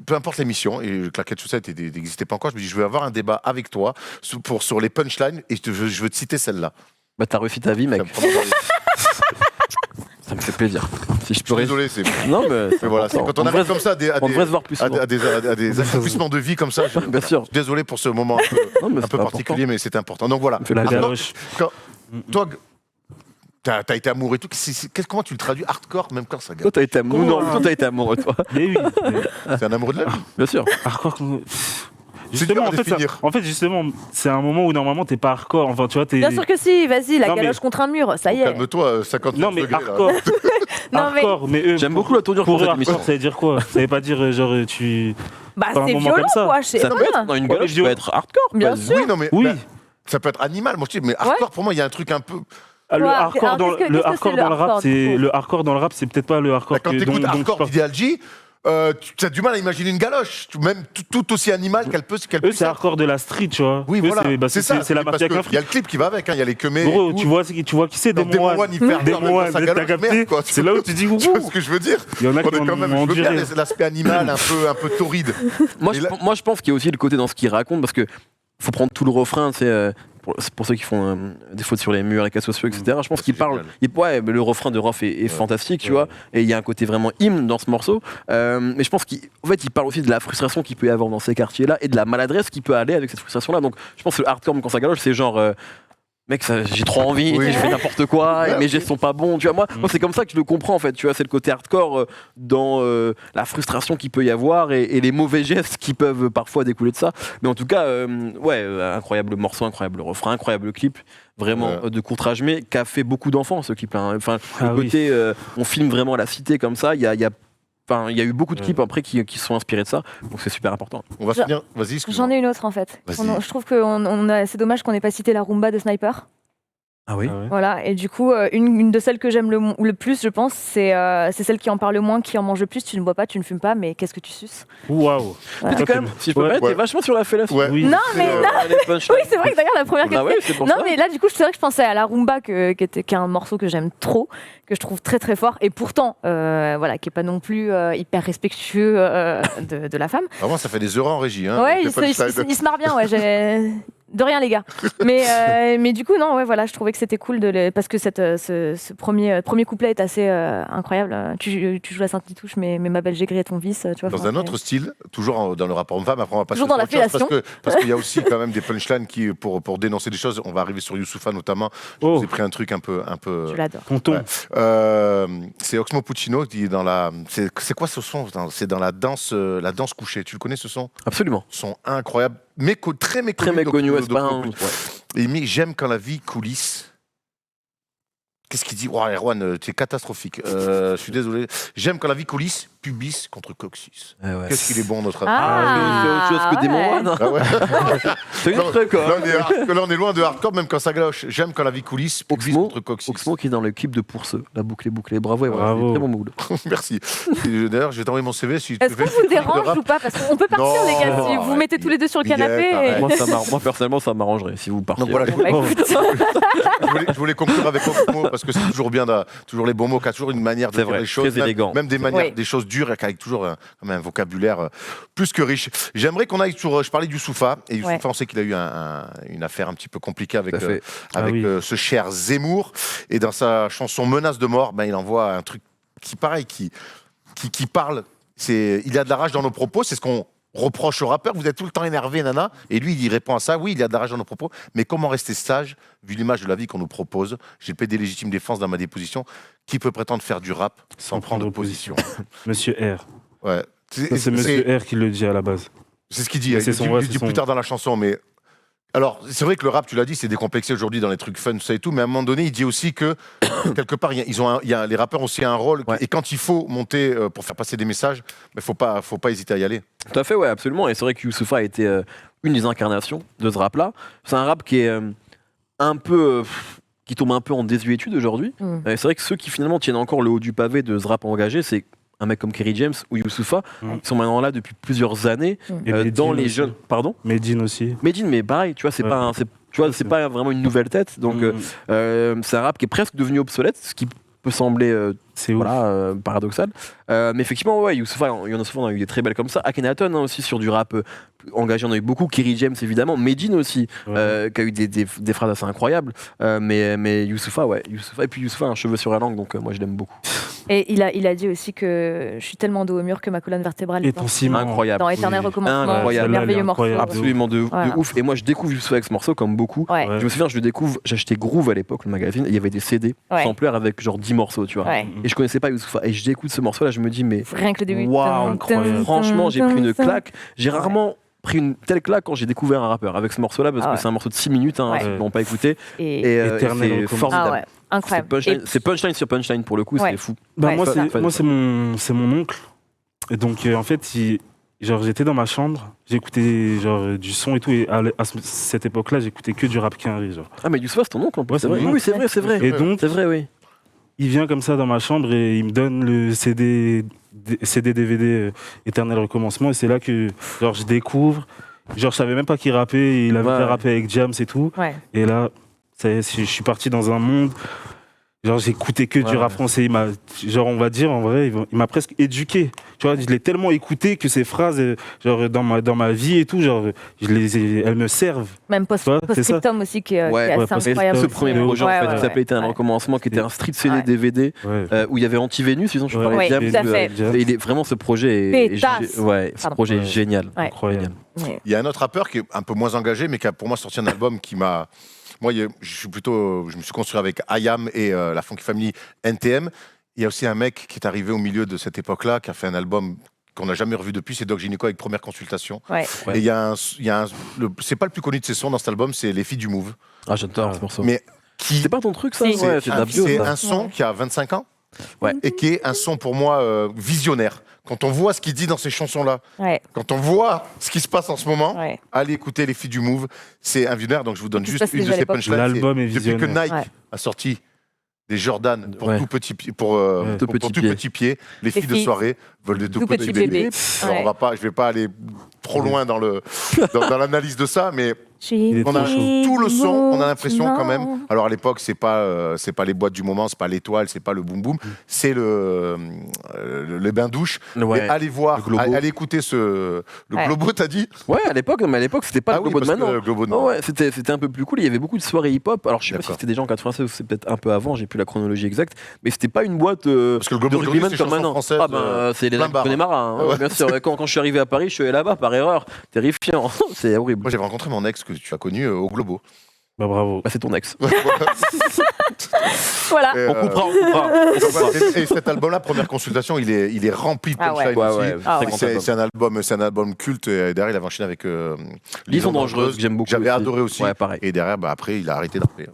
peu importe l'émission, et Claquette Chaussette n'existait pas encore, je me dis je vais avoir un débat avec toi sur les punchlines et je veux te citer celle-là. Bah t'as réussi ta vie, mec. Ça me prend dans les- Ça me fait plaisir. Si je Je peux suis désolé, c'est. Non, mais Mais voilà, c'est quand on arrive comme ça on devrait se voir plus souvent. à des accomplissements de vie comme ça. Bien sûr. Je suis désolé pour ce moment Non, mais un c'est peu pas particulier, mais c'est important. Donc voilà. Ça me fait La plaisir. galoche. Toi, t'as été amoureux et tout. Comment tu le traduis hardcore, même quand ça Toi gagne? t'as été amoureux. Non, toi t'as été amoureux, toi. Mais oui. mais C'est un amoureux de la vie. Bien sûr. hardcore. C'est dur Justement, à en fait, définir. justement, c'est un moment où normalement t'es pas hardcore. Enfin, tu vois, t'es. Bien sûr que si, vas-y, la Non, mais- galoche contre un mur, ça y est. Calme-toi, 50 Non, mais degrés. là. hardcore. Non, mais- Hardcore, mais eux. J'aime beaucoup la tournure Pour pour eux, cette émission. hardcore, ça veut dire quoi? Ça veut pas dire genre tu. Bah, Pas un c'est moment violent, comme ça. quoi. C'est Ça peut être, dans une Ouais, galoche, mais ça peut être hardcore. Bien Bah, sûr. Oui, non, mais Oui. bah, ça peut être animal, moi je dis, mais hardcore, pour moi, il y a un truc un peu. Ah, le Quoi hardcore Alors, dans qu'est-ce que le c'est hardcore le dans le rap, hardcore, du c'est coup le hardcore dans le rap, c'est peut-être pas le hardcore Quand que- t'écoutes dont je hardcore parle. d'Idealji, tu as du mal à imaginer une galoche, même tout aussi animal qu'elle peut. Eux, puisse c'est être. hardcore de la street, tu vois. Oui, Eux, voilà. c'est ça. c'est la Parce mafia que qu'un Il y a le clip qui va avec, il y a les queumés. Gros, tu vois qui c'est, Démon One, il fait hardcore Démon dans sa One, t'as galoche, capté. merde, quoi. C'est là où tu dis, ouh, Tu vois ce que je veux dire? il y en a On qui est quand même, je m'ont veux bien duré. l'aspect animal un peu torride. Moi, Et je, là- moi, je pense qu'il y a aussi le côté dans ce qu'il raconte, parce que faut prendre tout le refrain, c'est pour ceux qui font des fautes sur les murs, les réseaux sociaux, etc. Je pense qu'il parle. Ouais, le refrain de Rof est fantastique, tu vois. Et il y a un côté vraiment hymne dans ce morceau. Mais je pense qu'en fait, il parle aussi de la frustration qu'il peut y avoir dans ces quartiers-là et de la maladresse qui peut aller avec cette frustration-là. Donc, je pense que le hardcore, quand ça galoche, c'est genre. Mec, j'ai trop envie, je fais n'importe quoi, et mes gestes sont pas bons. Tu vois, moi c'est comme ça que je le comprends en fait. Tu vois, c'est le côté hardcore dans la frustration qu'il peut y avoir et les mauvais gestes qui peuvent parfois découler de ça. Mais en tout cas, incroyable morceau, incroyable refrain, incroyable clip. Vraiment de courtrage, mais qu'a fait beaucoup d'enfants ce clip-là. Hein. Enfin, le côté, on filme vraiment la cité comme ça. Il y a eu beaucoup de clips après qui sont inspirés de ça, donc c'est super important. On va finir. Vas-y, excuse-moi. J'en ai une autre en fait. Je trouve que c'est dommage qu'on n'ait pas cité la rumba de Sniper. Ah oui. Voilà, et du coup, une de celles que j'aime le plus, je pense, c'est celle qui en parle le moins, qui en mange le plus. Tu ne bois pas, tu ne fumes pas, mais qu'est-ce que tu suces? Waouh. Voilà. Quand même, si je peux mettre, t'es vachement sur la fellation. Ouais. Oui. Non, mais oui, c'est vrai que d'ailleurs la première Ah ouais, c'est pour non, ça. mais là, du coup, c'est vrai que je pensais à la rumba, qui est un morceau que j'aime trop, que je trouve très très fort, et pourtant, voilà, qui est pas non plus hyper respectueux de la femme. Vraiment, ça fait des heures en régie. Hein, Ouais, il se marre bien, ouais. De rien, les gars. Mais du coup, non, ouais, voilà, je trouvais que c'était cool parce que ce premier couplet est assez incroyable. Tu joues la Sainte-Nitouche, mais ma belle, j'ai grillé ton vice. Tu vois, dans un autre style, toujours dans le rapport homme-femme, après on va passer Toujours dans la sur autre chose, fellation. parce qu'il y a aussi quand même des punchlines qui, pour dénoncer des choses, on va arriver sur Youssoupha notamment. Je vous ai pris un truc un peu. Je l'adore. Tonton. C'est Oxmo Puccino qui est dans la. C'est quoi ce son? C'est dans la danse couchée. Tu le connais ce son? Absolument. Son incroyable, très méconnu. Très méconnu, ouais, c'est pas un... Et il met J'aime quand la vie coulisse. Qu'est-ce qu'il dit? Ouais, Erwan, tu es catastrophique. Je suis désolé. J'aime quand la vie coulisse, pubis contre coccyx. Ouais. Qu'est-ce qu'il est bon, notre ami. C'est autre chose que des One. Ah ouais. C'est une truc, quoi. Là, on est loin de hardcore, même quand ça galoche. J'aime quand la vie coulisse, pubis Oxmo, contre coccyx. Oxmo qui est dans le clip de Pour ceux, la boucle est bouclée. Bravo, et voilà, Bravo. c'est très bon mood. Merci. Et d'ailleurs, je vais t'envoyer mon CV si tu Est-ce qu'on vous dérange ou pas? Parce qu'on peut partir, Non, les gars, si vous mettez tous les deux sur le canapé. pareil. Moi, personnellement, ça m'arrangerait si vous partiez. Donc voilà, Bon, bah, écoute. je voulais conclure avec Oxmo parce que c'est toujours bien, toujours les bons mots, qui a toujours une manière de C'est dire vrai, les choses, très élégant. même des manières, Oui. des choses dures, avec toujours un vocabulaire plus que riche. J'aimerais qu'on aille sur. Je parlais du Youssoufa, et Youssoufa, on sait qu'il a eu une affaire un petit peu compliquée avec, Tout à fait. ce cher Zemmour, et dans sa chanson Menace de mort, il envoie un truc qui parle. Il y a de la rage dans nos propos, c'est ce qu'on reproche au rappeur. Vous êtes tout le temps énervé, nana. Et lui, il répond à ça. Oui, il y a de la rage dans nos propos. Mais comment rester sage, vu l'image de la vie qu'on nous propose? J'ai plaidé légitime défense dans ma déposition. Qui peut prétendre faire du rap sans prendre position? Monsieur R. Ouais. C'est Monsieur R qui le dit à la base. C'est ce qu'il dit. C'est Il dit plus tard dans la chanson. Mais alors, c'est vrai que le rap, tu l'as dit, c'est décomplexé aujourd'hui dans les trucs fun, ça et tout. Mais à un moment donné, il dit aussi que quelque part, les rappeurs ont aussi un rôle. Ouais. Et quand il faut monter pour faire passer des messages, il faut pas hésiter à y aller. Tout à fait, ouais, absolument. Et c'est vrai que Youssoupha a été une des incarnations de ce rap-là. C'est un rap qui est un peu. Qui tombe un peu en désuétude aujourd'hui. C'est vrai que ceux qui finalement tiennent encore le haut du pavé de ce rap engagé, c'est un mec comme Kerry James ou Youssoupha, qui sont maintenant là depuis plusieurs années, Et dans Medine les aussi. jeunes. Pardon? Medine aussi. Medine, mais pareil, tu vois, c'est pas, c'est pas vraiment une nouvelle tête. Donc, c'est un rap qui est presque devenu obsolète, ce qui peut sembler C'est ouf. paradoxal. Mais effectivement, ouais, Youssoupha, il y en a souvent eu des très belles comme ça. Akhenaton aussi sur du rap engagé, on a eu beaucoup. Kerry James évidemment, Medine aussi, qui a eu des phrases assez incroyables. Mais Youssoupha, ouais, et puis Youssoupha a un cheveu sur la langue, donc moi je l'aime beaucoup. Et il a dit aussi que je suis tellement dos au mur que ma colonne vertébrale Et ton ciment. Incroyable. dans Éternel Oui. recommencement. Incroyable. Merveilleux morceau. Incroyable. Absolument de Voilà. ouf. Et moi je découvre Youssoupha avec ce morceau comme beaucoup. Ouais. Ouais. Je me souviens, je le découvre, j'achetais Groove à l'époque, le magazine, et il y avait des CD Ouais. samplers avec genre 10 morceaux, tu vois. Ouais. Et je connaissais pas Youssoupha. Et j'écoute ce morceau là, je me dis, mais Rien que le début. waouh, incroyable. franchement, j'ai pris une claque. J'ai Ouais. rarement pris une telle claque quand j'ai découvert un rappeur avec ce morceau là, parce Ah que ouais. c'est un morceau de 6 minutes, hein, Ouais. ceux qui l'ont pas écouté. Et Et Éternel c'est recommencement. formidable. ah ouais, incroyable. C'est punchline sur punchline pour le coup, Ouais. c'est fou. Bah, Ouais, moi, c'est ça. c'est mon oncle. Et donc, en fait, j'étais dans ma chambre, j'écoutais du son et tout. Et cette époque-là, j'écoutais que du rap Quinry. Genre. Ah, mais Youssoupha, c'est ton oncle en plus, Ouais, c'est c'est vrai. mon Oui, c'est vrai, c'est vrai. Et donc, C'est vrai, oui. il vient comme ça dans ma chambre et il me donne le CD DVD Éternel Recommencement. Et c'est là que je découvre. Je savais même pas qu'il rappait. Il avait Ouais. déjà rappé avec Jams et tout. Ouais. Et là, ça y est, je suis parti dans un monde. Genre, j'écoutais que du rap français. Genre, on va dire, en vrai, il m'a presque éduqué. Tu vois, je l'ai tellement écouté que ces phrases, genre, dans ma vie et tout, genre, elles me servent. Même Post-Scriptum aussi, qui est assez incroyable. Ce premier projet, en fait, qui s'appelait Éternel Recommencement, qui était un street CD DVD, où il y avait Anti-Vénus, sinon je parlais tout à fait. Vraiment, ce projet est génial. Incroyable. Il y a un autre rappeur qui est un peu moins engagé, mais qui a pour moi sorti un album qui m'a... Moi, je me suis construit avec IAM et la Funky Family NTM. Il y a aussi un mec qui est arrivé au milieu de cette époque-là, qui a fait un album qu'on n'a jamais revu depuis, c'est Doc Gynéco avec Première Consultation. Et il y a c'est pas le plus connu de ses sons dans cet album, c'est Les Filles du Move. Ah, j'adore ce morceau. Mais c'est pas ton truc, ça? C'est un son qui a 25 ans et qui est un son pour moi visionnaire. Quand on voit ce qu'il dit dans ces chansons-là, quand on voit ce qui se passe en ce moment, allez écouter Les Filles du Move, c'est un visionnaire. Donc je vous donne juste une de ses punchlines. L'album est visionnaire. Depuis que Nike a sorti des Jordan pour tout petit pied, les filles de soirée veulent des tout petits bébés. Alors je vais pas aller trop loin dans l'analyse de ça, mais on a tout le son, on a l'impression quand même. Alors à l'époque, c'est pas les boîtes du moment, c'est pas l'étoile, c'est pas le boom boom, c'est le bain douche. Mais allez voir, allez écouter le Globo, t'as dit? Ouais, à l'époque, c'était pas le Globo de maintenant. Le Globo de c'était un peu plus cool. Il y avait beaucoup de soirées hip-hop. Alors je sais pas si c'était déjà en 96 ou c'est peut-être un peu avant. J'ai plus la chronologie exacte, mais c'était pas une boîte. Parce que le Globo de comme maintenant. Ah ben c'est les Connemara. Bien sûr. Quand je suis arrivé à Paris, je suis allé là-bas par erreur. Terrifiant. C'est horrible. Moi, j'avais rencontré mon ex que tu as connu au Globo. Bah bravo. Bah, c'est ton ex. Voilà. On coupera. Et cet album-là, Première Consultation, il est rempli de punchlines aussi. C'est un album culte. Et derrière, il avait enchaîné avec Liaison dangereuse, que j'aime beaucoup. J'avais adoré aussi. Ouais, pareil. Et derrière, après, il a arrêté d'appeler.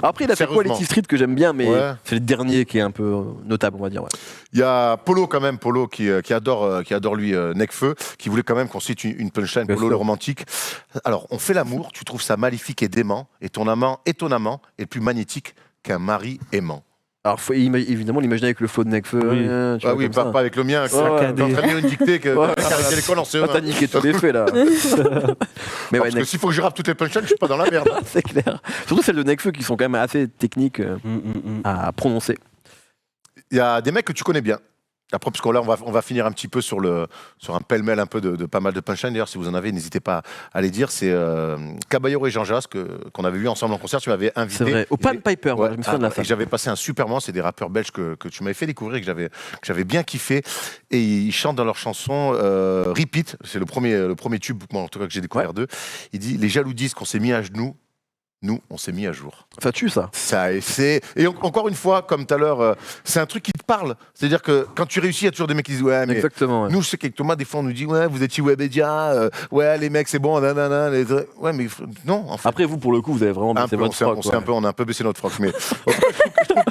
Après, il a fait Quality Street que j'aime bien, mais c'est le dernier qui est un peu notable, on va dire. Il y a Polo quand même, qui adore lui Necfeu, qui voulait quand même qu'on cite une punchline, Polo le romantique. Alors, on fait l'amour, tu trouves ça maléfique et dément, et ton amant étonnamment est plus magnétique qu'un mari aimant. Alors, faut évidemment l'imaginer avec le flow de Necfeu. Pas avec le mien. T'es en train de lire une dictée qu'à l'école en CE1. T'as niqué tous les faits là. Mais parce que s'il faut que je rappe toutes les punchlines, je suis pas dans la merde. C'est clair. Surtout celles de Necfeu qui sont quand même assez techniques à prononcer. Il y a des mecs que tu connais bien. Après, parce que là, on va finir un petit peu sur un pêle-mêle un peu de pas mal de punchlines. D'ailleurs, si vous en avez, n'hésitez pas à les dire. C'est Caballero et Jean Jas qu'on avait vu ensemble en concert. Tu m'avais invité. C'est vrai. Au Pan Piper, je me souviens de la salle. J'avais passé un super moment. C'est des rappeurs belges que tu m'avais fait découvrir et que j'avais bien kiffé. Et ils chantent dans leur chanson Repeat. C'est le premier tube, moi, en tout cas, que j'ai découvert d'eux. Il dit: les jaloux disent qu'on s'est mis à genoux. Nous, on s'est mis à jour. Ça tue, ça. Et encore une fois, comme tout à l'heure, c'est un truc qui te parle. C'est-à-dire que quand tu réussis, il y a toujours des mecs qui disent ouais, mais exactement, nous, je sais qu'avec Thomas, des fois, on nous dit ouais, vous étiez Webedia, ouais, les mecs, c'est bon, nanana. Ouais, mais non. En fait, après, vous, pour le coup, vous avez vraiment baissé votre froc. On a un peu baissé notre froc. Mais je trouve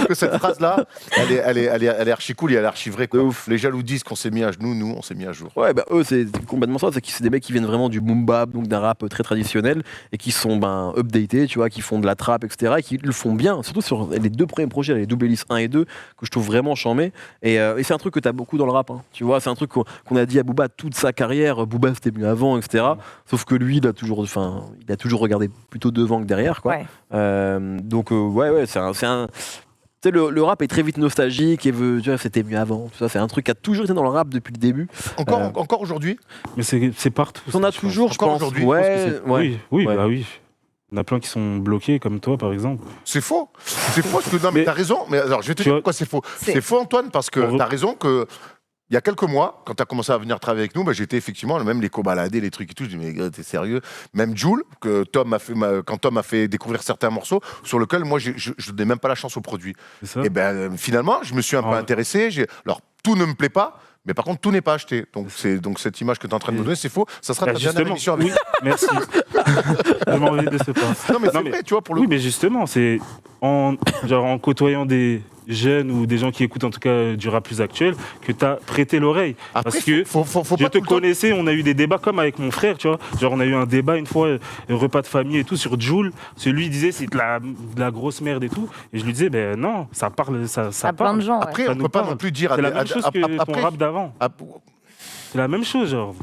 que cette phrase-là, elle est archi cool et elle est archi vraie. Les jaloux disent qu'on s'est mis à genoux, nous, on s'est mis à jour. Ouais, bah eux, c'est complètement ça. C'est des mecs qui viennent vraiment du boom bap, donc d'un rap très traditionnel, et qui sont updatés, tu vois, qui font de la trappe, etc., et qui le font bien, surtout sur les deux premiers projets, les Double Hélice 1 et 2, que je trouve vraiment charmés. Et c'est un truc que tu as beaucoup dans le rap, hein. Tu vois, c'est un truc qu'on a dit à Booba toute sa carrière. Booba, c'était mieux avant, etc. Sauf que lui, il a toujours regardé plutôt devant que derrière, quoi. Donc, c'est un le rap est très vite nostalgique et veut, tu vois, c'était mieux avant. Ça, c'est un truc qui a toujours été dans le rap depuis le début. Encore aujourd'hui. Mais c'est partout. On a toujours, je pense. Aujourd'hui. Oui. Bah oui. Il y en a plein qui sont bloqués, comme toi, par exemple. C'est faux. C'est faux, parce que non, mais t'as raison. Mais alors, je vais te dire pourquoi c'est faux. C'est faux, Antoine, parce que t'as raison que. Il y a quelques mois, quand tu as commencé à venir travailler avec nous, j'étais effectivement, même les co-baladés, les trucs et tout, je dis mais t'es sérieux? Même Jul, que quand Tom m'a fait découvrir certains morceaux, sur lesquels moi je ne donnais même pas la chance au produit. Et finalement, je me suis un peu intéressé. Alors, tout ne me plaît pas, mais par contre, tout n'est pas acheté. Donc cette image que tu es en train de me donner, c'est faux. Ça sera ta dernière émission avec oui, merci. Je m'en vais de ce pas. Non, mais c'est vrai, tu vois, pour le coup. Oui, mais justement, c'est en côtoyant des jeunes ou des gens qui écoutent en tout cas du rap plus actuel que tu as prêté l'oreille. Parce que je te connaissais, on a eu des débats comme avec mon frère, tu vois. Genre on a eu un débat une fois, un repas de famille et tout sur Jul. Celui disait c'est de la grosse merde et tout. Et je lui disais ben non, ça parle, ça parle. Plein de gens. Après on peut pas non plus dire. C'est la même chose que ton rap d'avant. C'est la même chose, genre.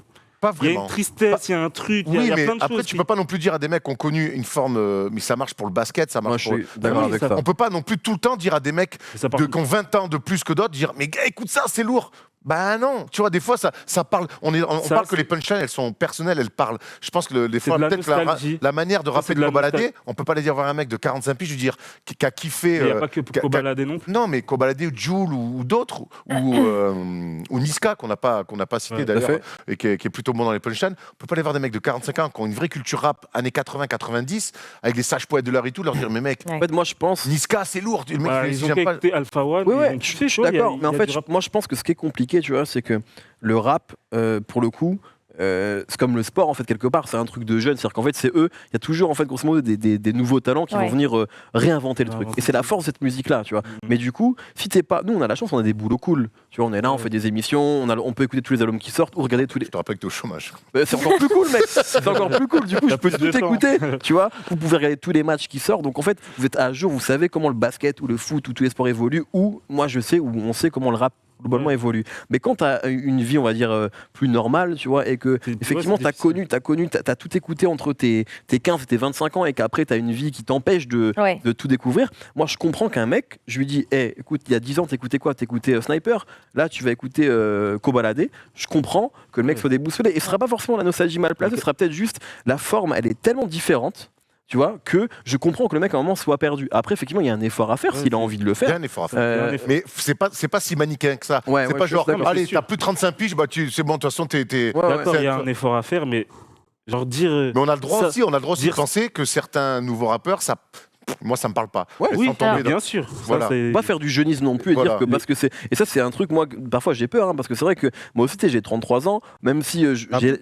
Pas Il y a vraiment. une tristesse, il y a un truc, il y Oui, a mais plein de après, choses. tu peux pas non plus dire à des mecs qui ont connu une forme, mais ça marche pour le basket, ça Moi, marche je pour. suis d'accord Oui, avec ça- ça. On peut pas non plus tout le temps dire à des mecs Ça part- qui ont 20 ans de plus que d'autres, dire mais gars, écoute ça, c'est lourd. Bah non, tu vois, des fois ça parle. On Ça, parle que c'est- les punchlines, elles sont personnelles, elles parlent. Je pense que des C'est fois, de la peut-être nostalgie. la manière de Ça, rapper c'est de de la Kobalade, on peut pas les dire vers un mec de 45 piges, je veux dire, qui a kiffé. Il n'y a pas que qu'a- Kobalade non plus. Non, mais Kobalade ou Jul ou d'autres, ou Niska, qu'on n'a pas cité Ouais, tout à d'ailleurs, fait. et qui est plutôt bon dans les punchlines. On peut pas aller voir des mecs de 45 ans qui ont une vraie culture rap années 80-90, avec les sages poètes de l'heure et tout, leur dire mais mec, Ouais. En fait, moi, je pense. Niska, c'est lourd. Le mec, Voilà, il ils dit, ont j'aime qu'à pas. écouter Alpha One. Oui, ils ouais, ont je kiffé, suis tu vois, il y a- d'accord. Mais en il y a fait, du rap. moi, je pense que ce qui est compliqué, tu vois, c'est que le rap, pour le coup, c'est comme le sport, en fait, quelque part. C'est un truc de jeunes. C'est-à-dire qu'en fait, c'est eux. Il y a toujours, en fait, grosso modo, des nouveaux talents qui Ouais. vont venir réinventer le truc. Inventer Et c'est la le truc. force de cette musique-là, tu vois. Mhm. Mais du coup, si t'es pas. Nous, on a la chance, on a des boulots cool. Tu vois, on est là, on fait des émissions, on peut écouter tous les albums qui sortent ou regarder tous les. Je te rappelle que t'es au chômage. C'est encore plus cool, mec. C'est encore plus cool. Du coup, je T'as peux plus de tout temps. écouter. Tu vois, vous pouvez regarder tous les matchs qui sortent. Donc en fait, vous êtes à jour. Vous savez comment le basket ou le foot ou tous les sports évoluent. Ou moi, je sais, ou on sait comment le rap globalement Ouais. évolue. Mais quand tu as une vie, on va dire, plus normale, tu vois, et que C'est- effectivement, c'est tu as difficile. t'as tout écouté entre tes 15 et tes 25 ans, et qu'après, tu as une vie qui t'empêche de Ouais. tout découvrir. Moi, je comprends qu'un mec, je lui dis, hey, écoute, il y a 10 ans, t'écoutais quoi? T'écoutais Sniper. Là, tu vas écouter Kobalade. Je comprends que le mec soit déboussolé. Et ce sera pas forcément la nostalgie mal placée, ce sera peut-être juste la forme, elle est tellement différente. Tu vois, que je comprends que le mec à un moment soit perdu. Après, effectivement, il y a un effort à faire Ouais, s'il a c'est- envie de le Il y a faire. un effort à faire. Euh, Il y a un effort. Mais c'est pas si manichéen que ça. Ouais, c'est ouais, pas je suis genre, d'accord, allez, c'est sûr. t'as plus de 35 piges, bah c'est bon, de toute façon, t'es. Ouais, ouais, D'accord, il y a c'est- un effort à faire, mais genre dire. Mais on a le droit ça- aussi, de dire- penser que certains nouveaux rappeurs, moi, ça me parle pas. Ouais, Mais Oui, sans tomber dans- bien sûr. Ça, Voilà. c'est- pas faire du jeunisme non plus et Voilà. dire que parce que c'est et ça c'est un truc moi parfois j'ai peur parce que c'est vrai que moi aussi tu sais, j'ai 33 ans même si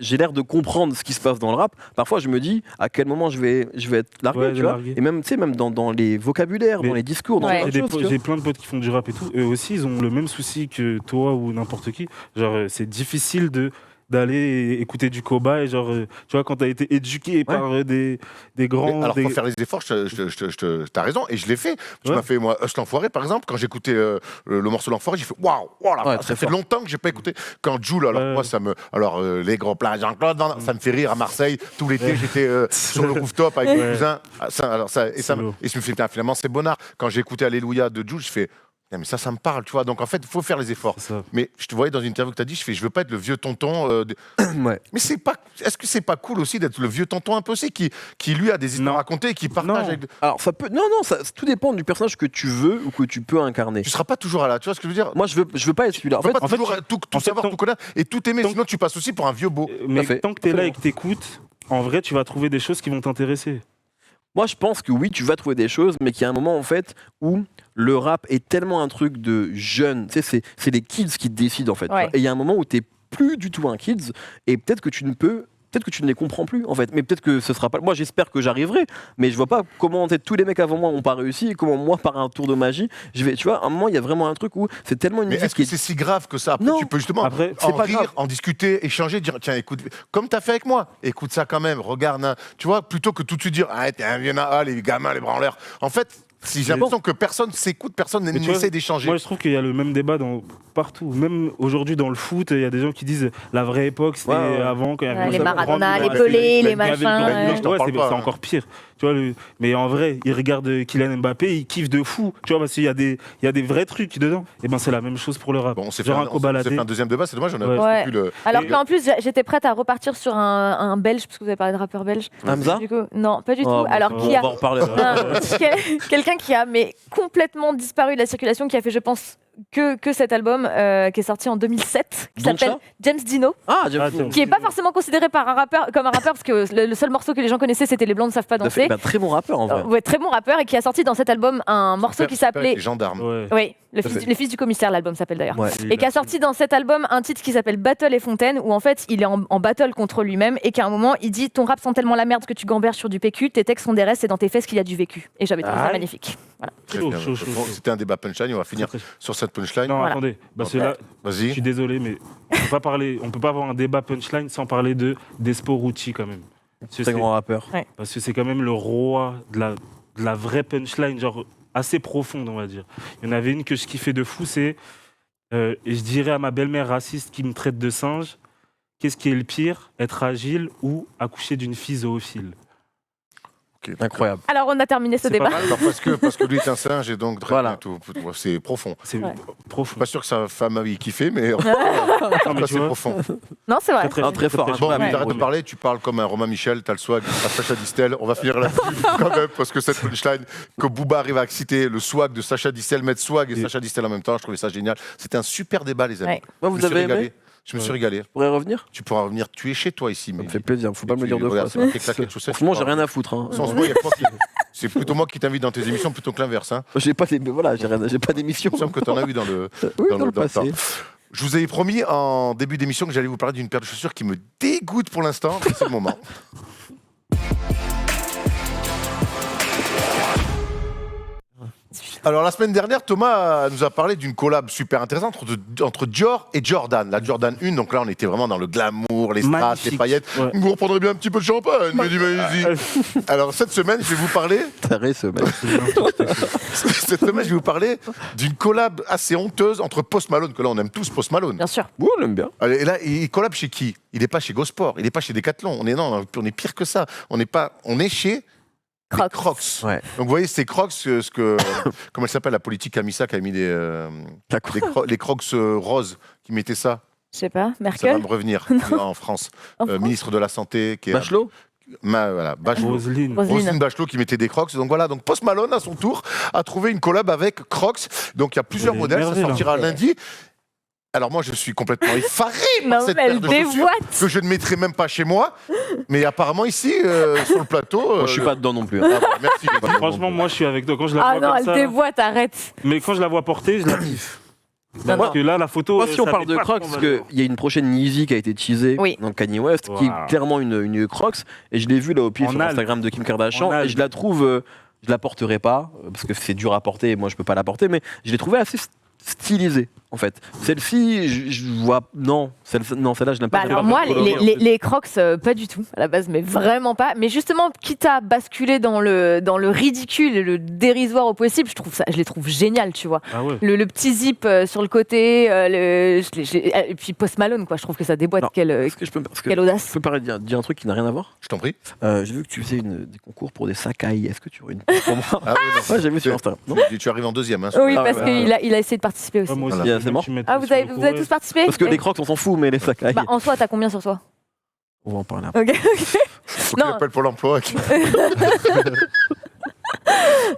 j'ai l'air de comprendre ce qui se passe dans le rap parfois je me dis à quel moment je vais être largué Ouais, tu de vois larguer. et même tu sais même dans les vocabulaires Mais- dans les discours dans Ouais. plein de J'ai choses, tu vois. j'ai plein de potes qui font du rap et tout. Eux aussi, ils ont le même souci que toi ou n'importe qui. Genre, c'est difficile d'aller écouter du Koba et genre, tu vois, quand t'as été éduqué par des Mais grands. alors, des- faut faire les efforts, t'as raison, et je l'ai fait. Tu Ouais. m'as fait, moi, Hush l'Enfoiré, par exemple, quand j'écoutais le morceau L'Enfoiré, j'ai fait waouh, voilà, Ouais, ça très fait fort. longtemps que j'ai pas écouté. Quand Jul, alors Ouais. moi, les gros plats, Jean-Claude, ça me fait rire à Marseille. Tout l'été, Ouais. j'étais sur le rooftop avec mes Ouais. cousins. Ah, C'est lourd. Et je me fais, putain, finalement, c'est Bonnard. Quand j'ai écouté Alléluia de Jul, je fais, putain, mais ça me parle, tu vois. Donc, en fait, il faut faire les efforts. C'est ça. Mais je te voyais dans une interview que tu as dit, je veux pas être le vieux tonton. Ouais. Mais est-ce que c'est pas cool aussi d'être le vieux tonton un peu aussi qui lui a des histoires Non. à raconter et qui partage Non. avec. Alors ça peut non tout dépend du personnage que tu veux ou que tu peux incarner. Tu seras pas toujours là, tu vois ce que je veux dire? Moi je veux pas être celui-là. En Tu peux fait, pas toujours tout en fait, savoir, tant- tout connaître et tout aimer, tant- sinon tu passes aussi pour un vieux beau. Mais fait. tant que t'es là et que t'écoutes, en vrai, tu vas trouver des choses qui vont t'intéresser. moi, je pense que oui, tu vas trouver des choses, mais qu'il y a un moment en fait où le rap est tellement un truc de jeunes. Tu sais, c'est les kids qui décident en fait. Ouais. Et il y a un moment où t'es plus du tout un kids, et peut-être que tu ne les comprends plus en fait. Mais peut-être que ce sera pas. Moi, j'espère que j'arriverai, mais je vois pas comment peut-être tous les mecs avant moi ont pas réussi et comment moi, par un tour de magie, je vais. Tu vois, à un moment, il y a vraiment un truc où c'est tellement une Mais musique est-ce que qui est. c'est si grave que ça? Après, Non. tu peux justement Après, en c'est pas rire, grave. en discuter, échanger, dire tiens, écoute, comme tu as fait avec moi, écoute ça quand même, regarde, hein. Tu vois, plutôt que tout de suite dire ah, t'es un vieux les gamins, les branleurs. En fait, si j'ai l'impression que personne s'écoute, personne Mais tu vois, n'essaie d'échanger. Moi, je trouve qu'il y a le même débat partout. Même aujourd'hui, dans le foot, il y a des gens qui disent la vraie époque, c'était Ouais, ouais. avant. Quand il y avait Ouais, les le Maradona, grand- les Pelé, les il y avait le grand- machins, ouais. Je t'en Ouais, parle c'est pas, c'est hein. encore pire. Tu vois, mais en vrai, ils regardent Kylian Mbappé, ils kiffent de fou. Tu vois, parce qu'il y a des vrais trucs dedans. Et ben, c'est la même chose pour le rap. Bon, on s'est fait, Genre un, un on Kobalade. s'est fait un deuxième débat, c'est dommage, on a Ouais. pas pu le. Alors Et- qu'en plus, j'étais prête à repartir sur un belge, parce que vous avez parlé de rappeur belge. Hamza. Du coup, non, pas du tout. Oh, bon, Alors, on qui a va en reparler. quelqu'un qui a mais complètement disparu de la circulation, qui a fait, je pense, que cet album qui est sorti en 2007, qui Donc s'appelle James Dino, Ah, j'ai Ah, qui est pas forcément considéré comme un rappeur, parce que le seul morceau que les gens connaissaient, c'était Les Blancs ne savent pas danser. très bon rappeur en vrai. Ouais, très bon rappeur, et qui a sorti dans cet album un morceau qui s'appelait. Les gendarmes. Ouais. Oui, fait. Les Fils du Commissaire, l'album s'appelle d'ailleurs. Ouais. Et qui a sorti dans cet album un titre qui s'appelle Battle et Fontaine, où en fait il est en battle contre lui-même, et qu'à un moment il dit ton rap sent tellement la merde que tu gamberges sur du PQ, tes textes sont des restes, c'est dans tes fesses qu'il y a du vécu. Et j'avais trouvé ça Ah. magnifique. Voilà. Chaud, Bien. chaud, chaud, Bon, chaud. C'était un débat punchline, on va finir sur cette punchline. Non, Voilà. attendez. Parce que là, je Vas-y. suis désolé, mais on peut pas avoir un débat punchline sans parler de Despo Rucci quand même. Parce que Très c'est- grand rappeur. Parce que c'est quand même le roi de la vraie punchline, genre assez profonde, on va dire. Il y en avait une que je kiffais de fou, c'est et je dirais à ma belle-mère raciste qui me traite de singe qu'est-ce qui est le pire, être agile ou accoucher d'une fille zoophile? Ok. Incroyable. Alors, on a terminé ce C'est pas débat. mal. Alors, parce que lui est un singe et donc Voilà. tout. C'est profond. C'est Ouais. Je suis profond. pas sûr que sa femme avait kiffé, mais Non, mais tu c'est vois, profond. Non, c'est vrai. Très, Non, très fort, très hein. Bon, Ouais, mais mais- t'arrêtes de parler, tu parles comme un Romain Michel, t'as le swag à Sacha Distel. On va finir là-dessus quand même, parce que cette punchline, que Booba arrive à citer le swag de Sacha Distel, mettre swag et Et- Sacha Distel en même temps, je trouvais ça génial. C'était un super débat, les amis. Ouais. Moi, Je vous me suis avez régalé. aimé? Je me suis régalé. Je pourrais revenir? Tu pourras revenir tuer chez toi ici. Ça me fait plaisir, faut pas me le dire deux fois. Regarde, c'est marqué claquettes de chaussettes. En ce moment, j'ai rien à foutre. Hein. Sans moi, il y a toi qui- C'est plutôt moi qui t'invite dans tes émissions plutôt que l'inverse. Hein. J'ai pas, voilà, j'ai pas d'émission. Il me semble que tu en as eu dans le. Oui, dans dans le temps. passé. Je vous avais promis en début d'émission que j'allais vous parler d'une paire de chaussures qui me dégoûte pour l'instant. C'est le moment. Alors la semaine dernière, Thomas nous a parlé d'une collab super intéressante entre Dior et Jordan. La Jordan 1, donc là on était vraiment dans le glamour, les strass, les Magnifique. paillettes. Ouais. Vous reprendrez bien un petit peu de champagne, me dit Maïzi. Alors cette semaine, je vais vous parler Taré, ce mec. cette semaine, je vais vous parler d'une collab assez honteuse entre Post Malone, que là on aime tous Post Malone. Bien sûr. Oui, on l'aime bien. Et là, il collab chez qui? Il n'est pas chez Gosport, il n'est pas chez Decathlon. On est pire que ça. On est chez les Crocs. Ouais. Donc vous voyez, ces Crocs, comment elle s'appelle, la politique a mis ça, qui a mis les Crocs roses, qui mettaient ça. Je sais pas. Ça va Merkel. me revenir en France. En France Ministre de la Santé, qui est Bachelot? voilà, Bachelot. Roselyne. Roselyne. Bachelot qui mettait des Crocs. Donc voilà, donc Post Malone à son tour a trouvé une collab avec Crocs. Donc il y a plusieurs Elle est modèles, ça merveilleuse, sortira hein. lundi. Alors moi je suis complètement effaré par Non, cette mais paire elle de chaussures déboîte. que je ne mettrai même pas chez moi. Mais apparemment ici sur le plateau. Moi, je suis pas dedans non plus. hein. Ah, bah, merci. les gars. Franchement, moi, je suis avec toi. Quand je la Ah vois non, comme elle ça, déboîte, arrête. mais quand je la vois porter, je la kiffe. Non, Parce non. que là, la photo. Moi, si on ça parle fait de pas Crocs, trop parce mal. qu'il y a une prochaine Yeezy qui a été teasée, Oui. donc Kanye West, qui est Wow. clairement une Crocs, et je l'ai vue là au pied En sur Alpes. Instagram de Kim Kardashian, En et Alpes. je la trouve, je la porterai pas, parce que c'est dur à porter, et moi je peux pas la porter, mais je l'ai trouvée assez stylisée, en fait. Celle-ci, je vois, non, celle-là, je l'aime pas. Bah alors moi, les Crocs, pas du tout, à la base, mais vraiment pas. Mais justement, quitte à basculer dans le ridicule et le dérisoire au possible, je les trouve géniales, tu vois. Ah ouais. Le petit zip sur le côté, et puis Post Malone, quoi. Je trouve que ça déboîte. Non, Quelle Est-ce que je peux, parce que quelle je audace. peux parler, dire un truc qui n'a rien à voir. Je t'en prie. J'ai vu que tu faisais des concours pour des Sakai. Est-ce que tu aurais une pour moi? Ah, oui, non. Ouais, j'ai vu sur Instagram. Non Tu arrives en deuxième. Hein, Oui, Ah ouais, parce ouais, qu'il a essayé de participer aussi. Ouais, moi aussi, Voilà. je C'est mort. me suis Ah, mis vous avez sur le tous courrier. participé Parce que Ouais. les Crocs, on s'en fout, mais les Sakai. Bah, en soi, t'as combien sur toi On va en parler après. Ok. Faut qu'il Non. appelle Pôle emploi.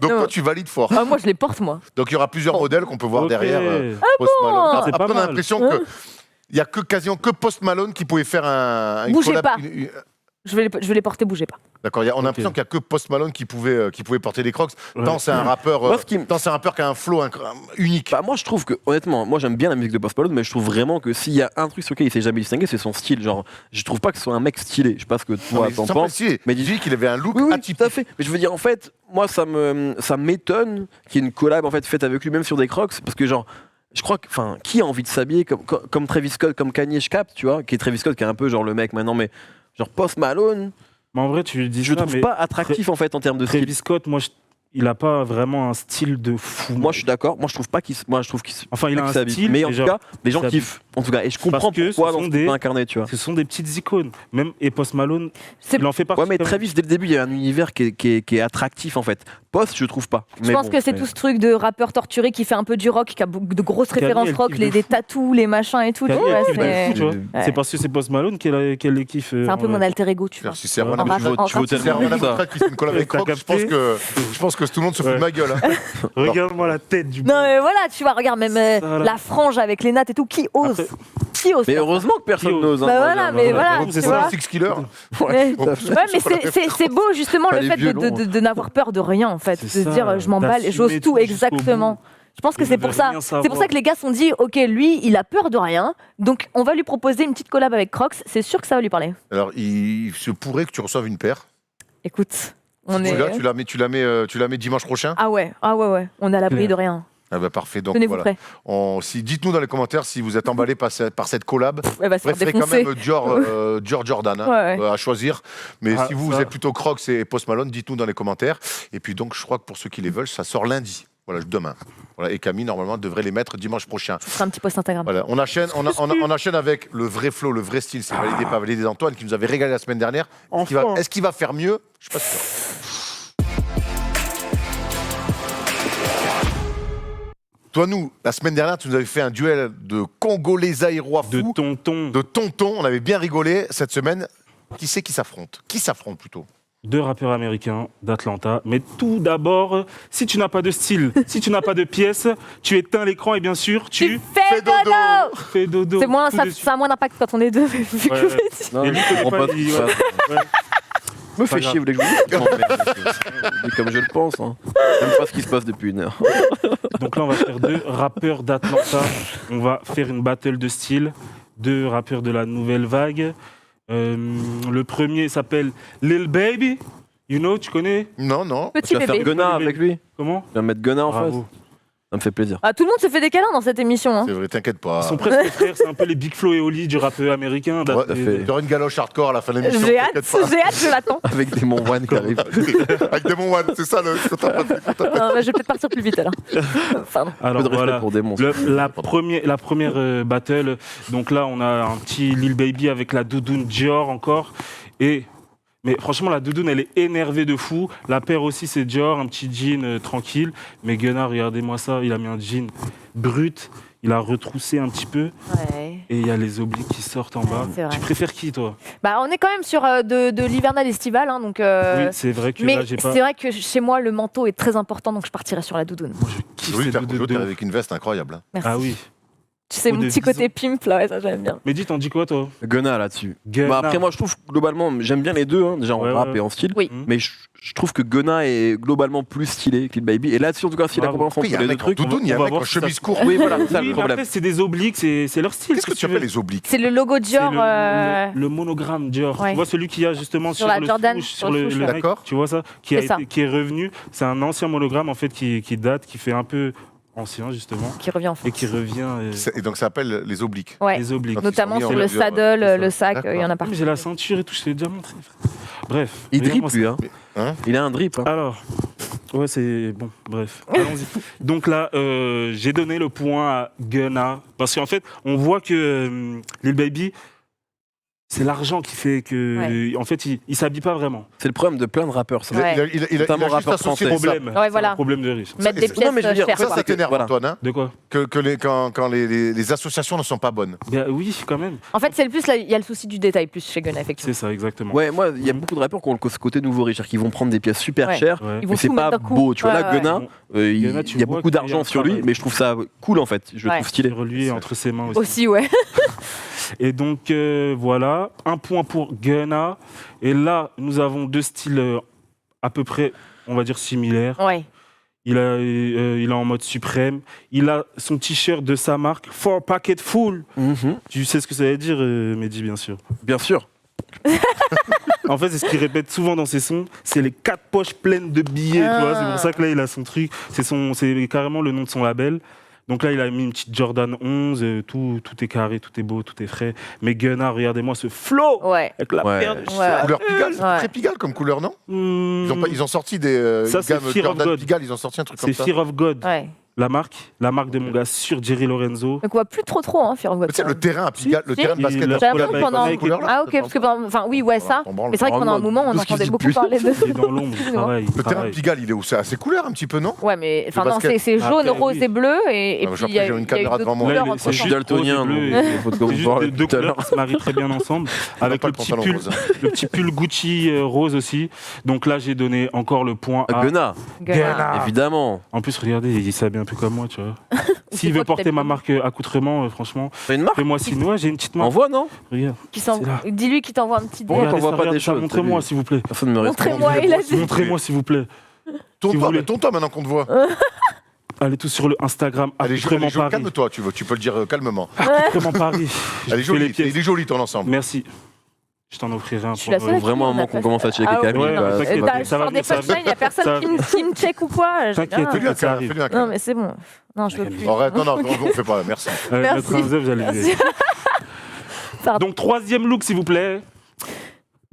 Donc Non. toi tu valides fort. Ah, moi, je les porte, moi. Donc il y aura plusieurs modèles qu'on peut voir Ok. derrière Post Malone. Ah, c'est pas Après on a mal. l'impression que il y a quasiment que Post Malone qui pouvait faire une Bougez collab. pas. Je vais les porter, bougez pas. D'accord, on a Ok. l'impression qu'il n'y a que Post Malone qui pouvait porter des Crocs. Ouais. Tant c'est un rappeur, Moi, ce qui me- tant c'est un rappeur qui a un flow unique. Bah, moi, je trouve que, honnêtement, moi j'aime bien la musique de Post Malone, mais je trouve vraiment que s'il y a un truc sur lequel il s'est jamais distingué, c'est son style. Genre, je trouve pas que ce soit un mec stylé. Je sais pas ce que Non, toi mais t'en sans penses. préciser, mais il dit qu'il avait un look Oui, oui, atypique. tout à fait. Mais je veux dire, en fait, moi, ça m'étonne qu'il y ait une collab en fait faite avec lui-même sur des Crocs, parce que genre. Je crois que, enfin, qui a envie de s'habiller comme Travis Scott, comme Kanye, je capte, tu vois, qui est Travis Scott, qui est un peu genre le mec maintenant, mais genre Post Malone, Mais en vrai, tu le dis je le ça, trouve mais pas attractif en fait en termes de style. Travis Scott, moi, il a pas vraiment un style de fou. Moi, je suis d'accord. Moi, je trouve pas moi, je trouve qu'il Enfin, il a un s'habille. style, Mais en mais tout genre, cas, les gens il s'habille. kiffent. En tout cas, et je comprends Parce que pourquoi ce dans sont ce des- qu'il peut incarner, tu vois. ce sont des petites icônes. Même et Post Malone, C'est- il en fait partie. Ouais, mais quand même. Travis, dès le début, il y a un univers qui est attractif en fait. Post, je trouve pas. Je pense que c'est tout ce truc de rappeur torturé qui fait un peu du rock, qui a beaucoup de grosses Kanye, références elle rock, kiffe de des fou. tatous, les machins et tout. Kanye, tu vois, elle kiffe de c'est fou, tu vois. Ouais. C'est parce que c'est Post Malone qu'elle les kiffe. c'est un peu en mon vrai. alter ego, tu vois. Si c'est En Ronan rap- Tu veux en tellement c'est Ronan dire ça. Boutra qui fait une collab avec T'as Crocs, je pense capté que tout le monde se fout de Ouais. ma gueule. Hein. Regarde-moi la tête du. Non, mais voilà, tu vois, regarde, même Ça, là. la frange avec les nattes et tout, qui ose Après- Qui ose Mais faire heureusement que personne Qui ose n'ose. hein, Bah moi, voilà, j'aime, mais ouais. voilà, c'est tu ça. vois. Six Killer. Mais- Bon, Ouais, mais c'est beau justement Pas le les fait violons, de n'avoir peur de rien en fait, de C'est se ça, dire je m'emballe, d'assumer j'ose tout tout jusqu'au exactement. bout. Je pense que Il c'est ne pour veut ça. rien C'est pour savoir. ça que les gars se sont dit ok lui il a peur de rien, donc on va lui proposer une petite collab avec Crocs. C'est sûr que ça va lui parler. Alors, il se pourrait que tu reçoives une paire. Écoute, on Tu est. l'as, tu la mets dimanche prochain. Ah ouais, on est à l'abri Clair. de rien. Ah bah parfait. Donc Tenez-vous voilà. prêts. Dites-nous dans les commentaires si vous êtes emballé par cette collab. Elle va se faire Préférez quand défoncer. même Dior Jordan hein, Ouais, ouais. à choisir. Mais Ah, si vous ça. êtes plutôt Crocs et Post Malone, dites-nous dans les commentaires. Et puis donc, je crois que pour ceux qui les veulent, ça sort lundi. Voilà, demain. Voilà, et Camille, normalement, devrait les mettre dimanche prochain. Ce sera un petit post Instagram. Voilà, on enchaîne avec le vrai flow, le vrai style. C'est validé, pas validé d'Antoine, qui nous avait régalé la semaine dernière. Est-ce qu'il va faire mieux? Je suis pas sûr. Toi, la semaine dernière, tu nous avais fait un duel de Congolais aérois De fous, tonton. de tonton. On avait bien rigolé. Cette semaine, qui c'est qui s'affronte? Qui s'affronte plutôt? 2 rappeurs américains d'Atlanta. Mais tout d'abord, si tu n'as pas de style, si tu n'as pas de pièce, tu éteins l'écran et bien sûr, tu fais dodo. fais dodo. C'est moins, Tout ça, de suite. ça a moins d'impact quand on est deux. Vu que Ouais, je ouais. l'ai dit. Non, Et lui, je comprends connaît pas pas, il- ça. ouais. Me fait Pas chier, vous voulez que je vous dise? Non, mais je dis comme je le pense. Hein. J'aime pas ce qui se passe depuis une heure. Donc là, on va faire 2 rappeurs d'Atlanta. On va faire une battle de style. 2 rappeurs de la nouvelle vague. Le premier s'appelle Lil Baby. You know, tu connais? Non, non. Tu Petit vas faire bébé. Gunna avec lui? Comment? Tu vas mettre Gunna en face? Bravo. Ça me fait plaisir. Ah, tout le monde se fait des câlins dans cette émission. Hein. C'est vrai, t'inquiète pas. Ils sont presque frères, c'est un peu les Big Flo et Oli du rap américain. Ouais, à fait. il y aura une galoche hardcore à la fin de l'émission. J'ai hâte, t'inquiète je l'attends. Avec des Mon One qui arrivent. pas. Avec Demon One, c'est ça le. Je vais peut-être partir plus vite alors. Pardon. Un peu Alors de respect voilà, pour Démon. la première battle, donc là on a un petit Lil Baby avec la doudoune Dior encore, mais franchement la doudoune elle est énervée de fou, la paire aussi c'est Dior, un petit jean tranquille, mais Gunna regardez-moi ça, il a mis un jean brut, il a retroussé un petit peu, Ouais. et il y a les obliques qui sortent en bas. c'est vrai. Tu préfères qui toi? Bah, on est quand même sur de l'hivernal estival, hein, donc. Oui, c'est vrai que Mais là j'ai pas... c'est vrai que chez moi le manteau est très important, donc je partirai sur la doudoune. Moi je kiffe Oui, ces t'as doudounes t'es de ouf. avec une veste incroyable. hein. Merci. Ah oui. Tu sais, Ou mon de petit côté bisous. pimp là, ouais, ça j'aime bien. Mais dis, t'en dis quoi toi? Gunna là-dessus. Gunna. Bah, après, moi, je trouve globalement, j'aime bien les deux, hein, déjà en Ouais, rap ouais. et en style. Oui. Mais je trouve que Gunna est globalement plus stylé que Lil Baby. Et là-dessus, en tout cas, s'il a Bravo. compris Après, il y a entre un les deux mec en trucs. doudoune, il y a on un va mec en voir si ça chemise se- courte. Oui, voilà, c'est ça Oui, le mais problème. après c'est des obliques, c'est leur style. Qu'est-ce que tu veux. appelles les obliques? C'est le logo C'est Dior. le monogramme Dior. Ouais. Tu vois celui qu'il y a justement Sur sur, la le Jordan, swoosh, sur sur le le swoosh, mec, D'accord. tu vois ça qui, C'est ça. qui est revenu. C'est un ancien monogramme en fait qui date, qui fait un peu ancien justement qui revient en France. et qui revient Et donc ça s'appelle les obliques. Ouais. les obliques. Donc, Notamment ils sont sur mis en le Dior, saddle, c'est ça. le sac, il y en a D'accord. partout. Mais j'ai la ceinture et tout, je t'ai déjà montré. Bref. Il regarde-moi drip, lui. Hein. Hein Il a un drip. Hein. Alors, ouais, c'est bon, bref, allons-y. Donc là, j'ai donné le point à Gunna, parce qu'en fait, on voit que Lil Baby, c'est l'argent qui fait que, en fait, il s'habille pas vraiment. C'est le problème de plein de rappeurs. Ça. Ouais. Il a Notamment juste rappeur associé français. ça. Problème, Ouais, c'est voilà. un problème de riche. Mettre des Ça, pièces non, mais je veux dire, chères. Ça, quoi. ça t'énerve, Voilà. Antoine, hein, De quoi? quand les associations ne sont pas bonnes. Ben oui, quand même. En fait, c'est le plus, là, il y a le souci du détail plus chez Gunna, effectivement. C'est ça, exactement. Ouais, moi, il y a beaucoup de rappeurs qui ont ce côté nouveau riche, c'est-à-dire qu'ils vont prendre des pièces super Ouais. chères, Ouais. Ils vont mais c'est tout pas mettre d'un coup. beau. Tu vois, Ouais, là, ouais. Gunna, Gunna, tu il y a vois beaucoup qu'il y a d'argent un sur lui, travail. mais je trouve ça cool en fait. Je le Ouais. trouve stylé. Relié entre ses mains aussi. Aussi, ouais. Et donc, voilà, un point pour Gunna. Et là, nous avons 2 styles à peu près, on va dire, similaires. Ouais. Il est en mode suprême. Il a son t-shirt de sa marque, 4 Packet Full. Mhm. Tu sais ce que ça veut dire, Mehdi, bien sûr. Bien sûr. En fait, c'est ce qu'il répète souvent dans ses sons. C'est les 4 poches pleines de billets. Tu vois, c'est pour ça que là, il a son truc. C'est carrément le nom de son label. Donc là, il a mis une petite Jordan 11. Tout est carré, tout est beau, tout est frais. Mais Gunna, regardez-moi ce flow Ouais. avec la Ouais. paire de Ouais. Couleur Pigalle, c'est Ouais. très Pigalle comme couleur, non Hmm, ils ont sorti des Ça, c'est gammes Fear of Jordan God. Pigalle, ils ont sorti un truc c'est comme ça. Fear of God, Ouais. la marque de mon gars sur Jerry Lorenzo. Donc on voit plus trop, hein, Fear of God. Tu sais, le terrain à Pigalle, le Si. terrain de basket. Il a J'ai l'impression collaboré pendant- avec- Ah, ok, parce que pendant... Enfin, oui, ouais, ça. On branle. Mais c'est vrai que pendant un moment, on Tout ce qu'il entendait dit beaucoup plus. parler de. Il est dans l'ombre, il Excusez-moi. travaille. Le terrain de Pigalle, il est où? C'est assez couleur un petit peu, non? Ouais, mais enfin, Le non, basket. c'est jaune, Après, rose oui. et bleu. Et Ah, puis j'ai il y a une il y a caméra eu devant d'autres moi. couleurs Là, entre Moi, je suis temps. daltonien, Rose et bleu, donc et- il faut qu'on C'est juste parle deux tout à l'heure. couleurs qui se marient très bien ensemble. On Avec n'a le pas petit, pantalon pull, rose. le petit pull Gucci rose aussi. Donc là, j'ai donné encore le point à Gunna, Gunna. évidemment. En plus, regardez, il s'habille un peu comme moi, tu vois. C'est S'il toi veut qui porter t'habilles ma comme marque accoutrement, franchement, T'as une marque? fais-moi signe. Ouais, j'ai une petite marque. Envoie, non? Regarde. Qui s'en- C'est là. Dis-lui qu'il t'envoie un petit Pourquoi DM. t'envoies Regardez pas ça, des regarde ça, choses? Montrez-moi, s'il vous plaît. Personne ne me répond. Montrez-moi, il a dit. Montrez-moi, s'il vous plaît. Tonne-toi, voulez. mais tonne-toi maintenant qu'on te voit. Allez tous sur le Instagram, Elle est jolie, accoutrement Paris. calme-toi, tu peux le dire calmement. Accoutrement Paris. Elle est Je fais les jolie, pièces. il est joli ton ensemble. Merci. Je t'en offrirai un Je suis la pour, seule à Vraiment, un qui moment on a qu'on pas commence à fait. checker Ah oui, Camille. ouais, bah, non, ça t'inquiète. va T'as bien. ça va sur des venir, ça va punchlines, il n'y a personne ça va qui me check ou quoi. T'inquiète, Fais-lui un ça câlin, arrive. fais-lui un Non, câlin. mais c'est bon. Non, je veux plus. Arrête, non, on fait pas, merci. Merci. Mettre un zèbre, j'allais dire. Pardon. Donc, troisième look, s'il vous plaît.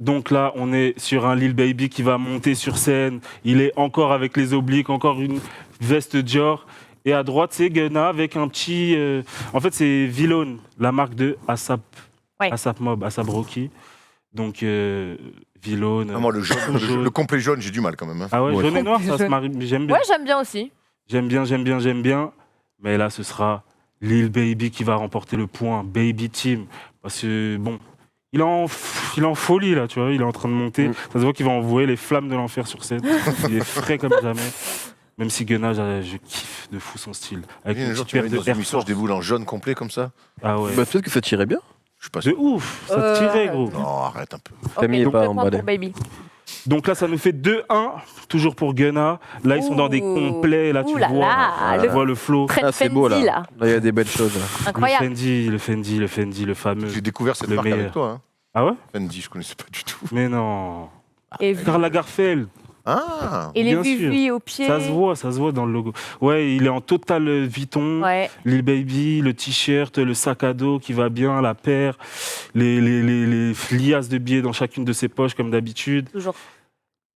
Donc là, on est sur un Lil Baby qui va monter sur scène. Il est encore avec les obliques, encore une veste Dior. Et à droite, c'est Gunna avec un petit... En fait, c'est Vlone, la marque de ASAP, Ouais. ASAP Mob, ASAP Rocky. Donc, Vlone... Vraiment, le jaune, le complet jaune, j'ai du mal quand même. Hein. Ah ouais, Ouais. jaune et noir, ça se Jaune. marie. J'aime bien. Ouais, j'aime bien aussi. J'aime bien. Mais là, ce sera Lil Baby qui va remporter le point. Baby Team. Parce que, bon, il est en folie, là, tu vois. Il est en train de monter. Ça se voit qu'il va envoyer les flammes de l'enfer sur scène. Il est frais comme jamais. Même si Gunna, je kiffe de fou son style. Avec Un une jour, petite tu m'as paire dit de dans une Air émission, je Force. déboule en jaune complet comme ça. Ah ouais. Bah, peut-être que ça tirait bien. Je suis pas De sûr. ouf. Ça tirait, gros. Non, arrête un peu. Camille est donc pas 2 points emballé. pour Baby. Donc là, ça nous fait 2-1, toujours pour Gunna. Là, ils sont dans des Ouh. complets. Là, tu Ouh là vois, là, tu vois le flow. Fred Ah, c'est Fendi, beau là. là. Là, il y a des belles choses. Là. Incroyable. Le Fendi, le fameux. J'ai découvert cette Le marque meilleur. avec toi. Hein. Ah ouais? Fendi, je connaissais pas du tout. Mais non. Et, Karl Lagerfeld. Ah et les bien sûr. vues au pied. Ça se voit dans le logo. Ouais, il est en total Vuitton. Ouais. Lil Baby, le t-shirt, le sac à dos qui va bien, la paire, les liasses de billets dans chacune de ses poches comme d'habitude. Toujours.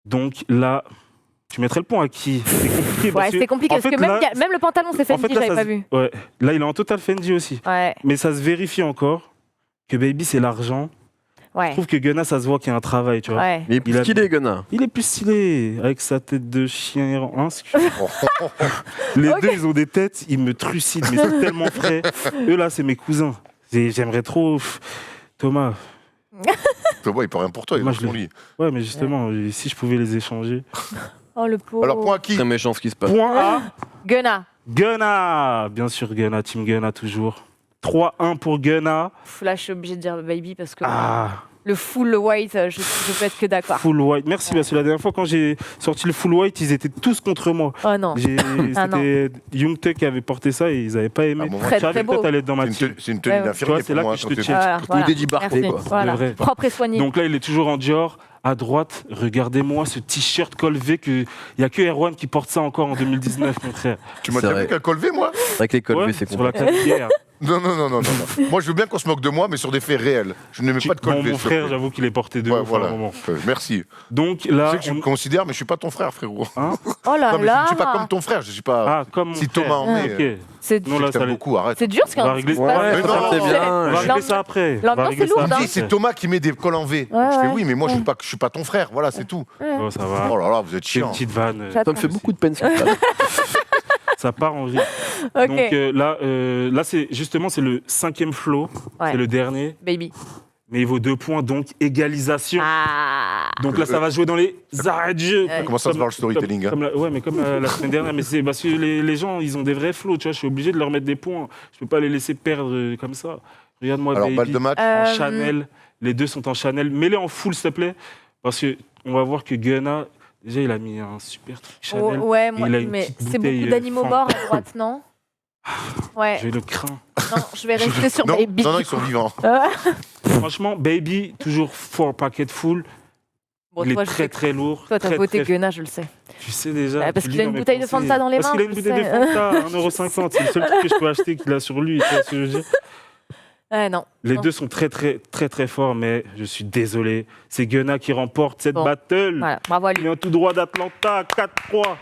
Donc là, tu mettrais le point à qui? C'est compliqué. Ouais, c'est compliqué en parce fait, que même, là, même le pantalon, c'est en Fendi, fait, là, j'avais ça pas se- vu. Ouais. Là, il est en total Fendi aussi. Ouais. Mais ça se vérifie encore que Baby, c'est l'argent. Je Ouais. trouve que Gunna, ça se voit qu'il y a un travail, tu vois. Ouais. Il est plus Il a- stylé, Gunna. Il est plus stylé, avec sa tête de chien errant. Hein, les deux, ils ont des têtes, ils me trucident, mais c'est tellement frais. Eux, là, c'est mes cousins. J'aimerais trop... Thomas. Thomas, il peut rien pour toi, il est Moi, dans je son le- lit. Ouais, mais justement, si je pouvais les échanger. Oh, le pauvre. Alors, point à qui? Très méchant ce qui se passe. Point A, Gunna. Gunna. Bien sûr, Gunna, Team Gunna, toujours. 3-1 pour Gunna. Pff, là, je suis obligée de dire Baby parce que Ah, le full white, je peux être que d'accord. full white. Merci, parce que la dernière fois, quand j'ai sorti le full white, ils étaient tous contre moi. Oh non. Ah, non. C'était Young Tuck qui avait porté ça et ils n'avaient pas aimé. Ah, bon, Très, Je savais très que toi, beau. t'allais être dans ma team. C'est une tenue Ouais, ouais. d'infirmier Tu vois, c'est là pour moi. que je quand te t'es- check. Voilà, Dédi Barco, merci. quoi. Voilà. De vrai. Propre et soigné. Donc là, il est toujours en Dior. À droite, regardez-moi ce t-shirt col V il n'y a que Erwan qui porte ça encore en 2019, mon frère. Tu m'as C'est déjà vrai. vu qu'un colvé, moi? Avec les colvés, Ouais, c'est sur la compliqué. cavalière. Non. Moi, je veux bien qu'on se moque de moi, mais sur des faits réels. Je ne mets pas de Bon, colvé. mon s'il te frère, plaît. j'avoue qu'il est porté de Ouais, ouf à voilà. un moment. Merci. Donc Je là, sais que tu me considères, mais je suis pas ton frère, frérot. Oh là Non, mais je là. ne suis pas comme ton frère. Je suis pas. Ah, comme mon Si frère. Thomas en met, Ok. C'est Non, Je là, t'aime ça allait- beaucoup, arrête. c'est dur ce On va qui régler- se Ouais, passe. mais ça non, partait c'est- On va bien. régler ça après. On va l'ambiance régler est ça lourde, Tu me après. dis, c'est Thomas qui met des cols en V. Ouais, Je fais ouais. oui, mais moi, je suis pas ton frère. Voilà, c'est tout. Oh, ça va. Oh là là, vous êtes C'est une chiant. petite vanne. Ça me fait beaucoup de peine ce qui se passe. Ça part en vrille. Ok. Donc là c'est justement c'est le 5e flow. Ouais. C'est le dernier. Baby. Mais il vaut 2 points, donc égalisation. Ah. Donc là, ça va jouer dans les arrêts de jeu. Comment ça se voit le storytelling, hein. Ouais, mais comme la semaine dernière. Mais c'est parce que les gens, ils ont des vrais flows, tu vois. Je suis obligé de leur mettre des points. Je peux pas les laisser perdre comme ça. Regarde-moi, Alors, Baby. balle de match. En Chanel. Les deux sont en Chanel. Mets-les en full, s'il te plaît. Parce que on va voir que Gunna, déjà, il a mis un super truc Oh, Chanel. ouais, moi, il a une mais petite c'est bouteille, beaucoup d'animaux Fanta. morts à droite, non? Ouais, J'ai le craint. non, je vais rester sur Non, Baby. non, ils sont vivants. Franchement, Baby, toujours 4 packet full. Bon, il toi, est je très sais- très lourd. Toi, t'as très, voté très- Gunna, je le sais. Tu sais déjà. Ouais, parce tu qu'il lis a une dans mes bouteille de pensées. Fanta dans les Parce mains, qu'il a une je bouteille de sais. Fanta, 1,50€. C'est le seul truc que je peux acheter qu'il a sur lui. Tu vois ce que je veux dire. Ouais, non. Les Non. deux sont très très très très forts, mais je suis désolé. C'est Gunna qui remporte cette Bon. battle. Voilà, bravo à Il lui. vient tout droit d'Atlanta, 4-3.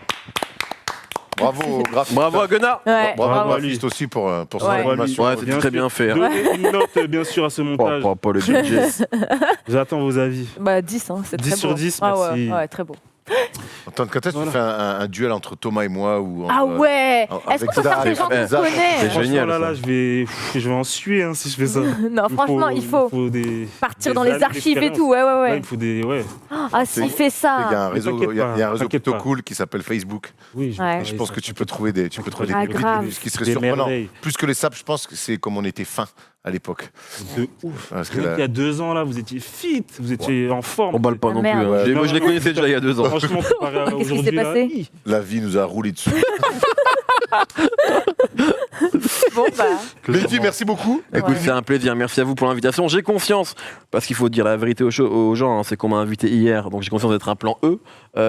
Bravo, graphiste. Bravo à Gunna. Ouais, Bravo, bravo à lui. graphiste aussi pour son Ouais. animation. Ouais, Bien c'était très sûr. bien fait. Hein. Donnez une note, bien sûr, à ce montage. Pas le DJ. J'attends vos avis. Bah, 10, hein, c'est 10 très sur beau. 10, Ah merci. ouais, très beau. Attends, quand est-ce que tu Voilà. fais un duel entre Thomas et moi ou Ah ouais. avec Est-ce qu'on peut faire des Zach, gens avec qu'on Zach. connaît C'est Franchement, génial, là, ça. je vais en suer hein, si je fais ça. Non, franchement, il faut partir dans les archives et tout. Ouais, Là, ouais. il faut des. Ouais. Ah, s'il fait Il y a ça. un réseau, t'inquiète il y a un pas, réseau t'inquiète plutôt pas. cool qui s'appelle Facebook. Oui, Ouais. Et je pense que tu peux trouver des Ah, petites grave. minutes qui seraient Des surprenantes. merveilles. Plus que les saps, je pense que c'est comme on était fin à l'époque. De ouf. Parce que Même là- il y a 2 ans, là, vous étiez fit, vous étiez en forme. On balle pas Ah, non plus. merde. Hein. Ouais. Moi, je les connaissais déjà il y a 2 ans. Franchement, comparé à Qu'est-ce qui s'est aujourd'hui, là, passé hi. La vie nous a roulé dessus. Bon, bah. Mehdi, merci beaucoup. Écoute, Ouais. c'est un plaisir. Merci à vous pour l'invitation. J'ai conscience, parce qu'il faut dire la vérité aux gens, hein, c'est qu'on m'a invité hier, donc j'ai conscience d'être un plan E.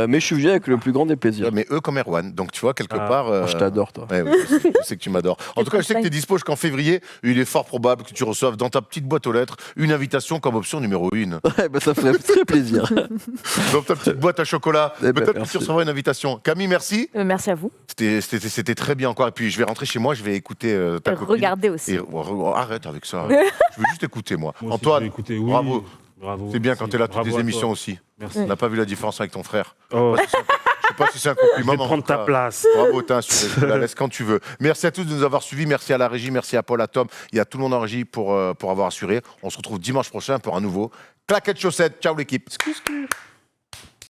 Mais je suis venu avec le plus grand des plaisirs. Ouais, mais eux comme Erwan, donc tu vois, quelque Ah, part... Moi, je t'adore, toi. Ouais, je sais que tu m'adores. En tout cas, je sais que tu es dispo jusqu'en février. Il est fort probable que tu reçoives dans ta petite boîte aux lettres une invitation comme option numéro 1. Ouais, bah, ça ferait très plaisir. Dans ta petite boîte à chocolat. Eh ben, Peut-être que merci. tu recevras une invitation. Camille, merci. Merci à vous. C'était très bien encore. Et puis, je vais rentrer chez moi, je vais écouter ta copine. Regardez aussi. Et arrête avec ça. Je veux juste écouter, moi. Moi aussi, Antoine, j'ai écouté, oui. bravo. Bravo. C'est bien quand tu es là toutes Bravo les à toi. émissions aussi. Merci. On n'a pas vu la différence avec ton frère. Oh, Je sais pas si c'est un compliment. je vais mais en prendre tout ta cas, place. Bravo, t'as assuré. Je te la laisse quand tu veux. Merci à tous de nous avoir suivis. Merci à la régie. Merci à Paul, à Tom et à tout le monde en régie pour avoir assuré. On se retrouve dimanche prochain pour un nouveau Claquette Chaussette. Ciao l'équipe.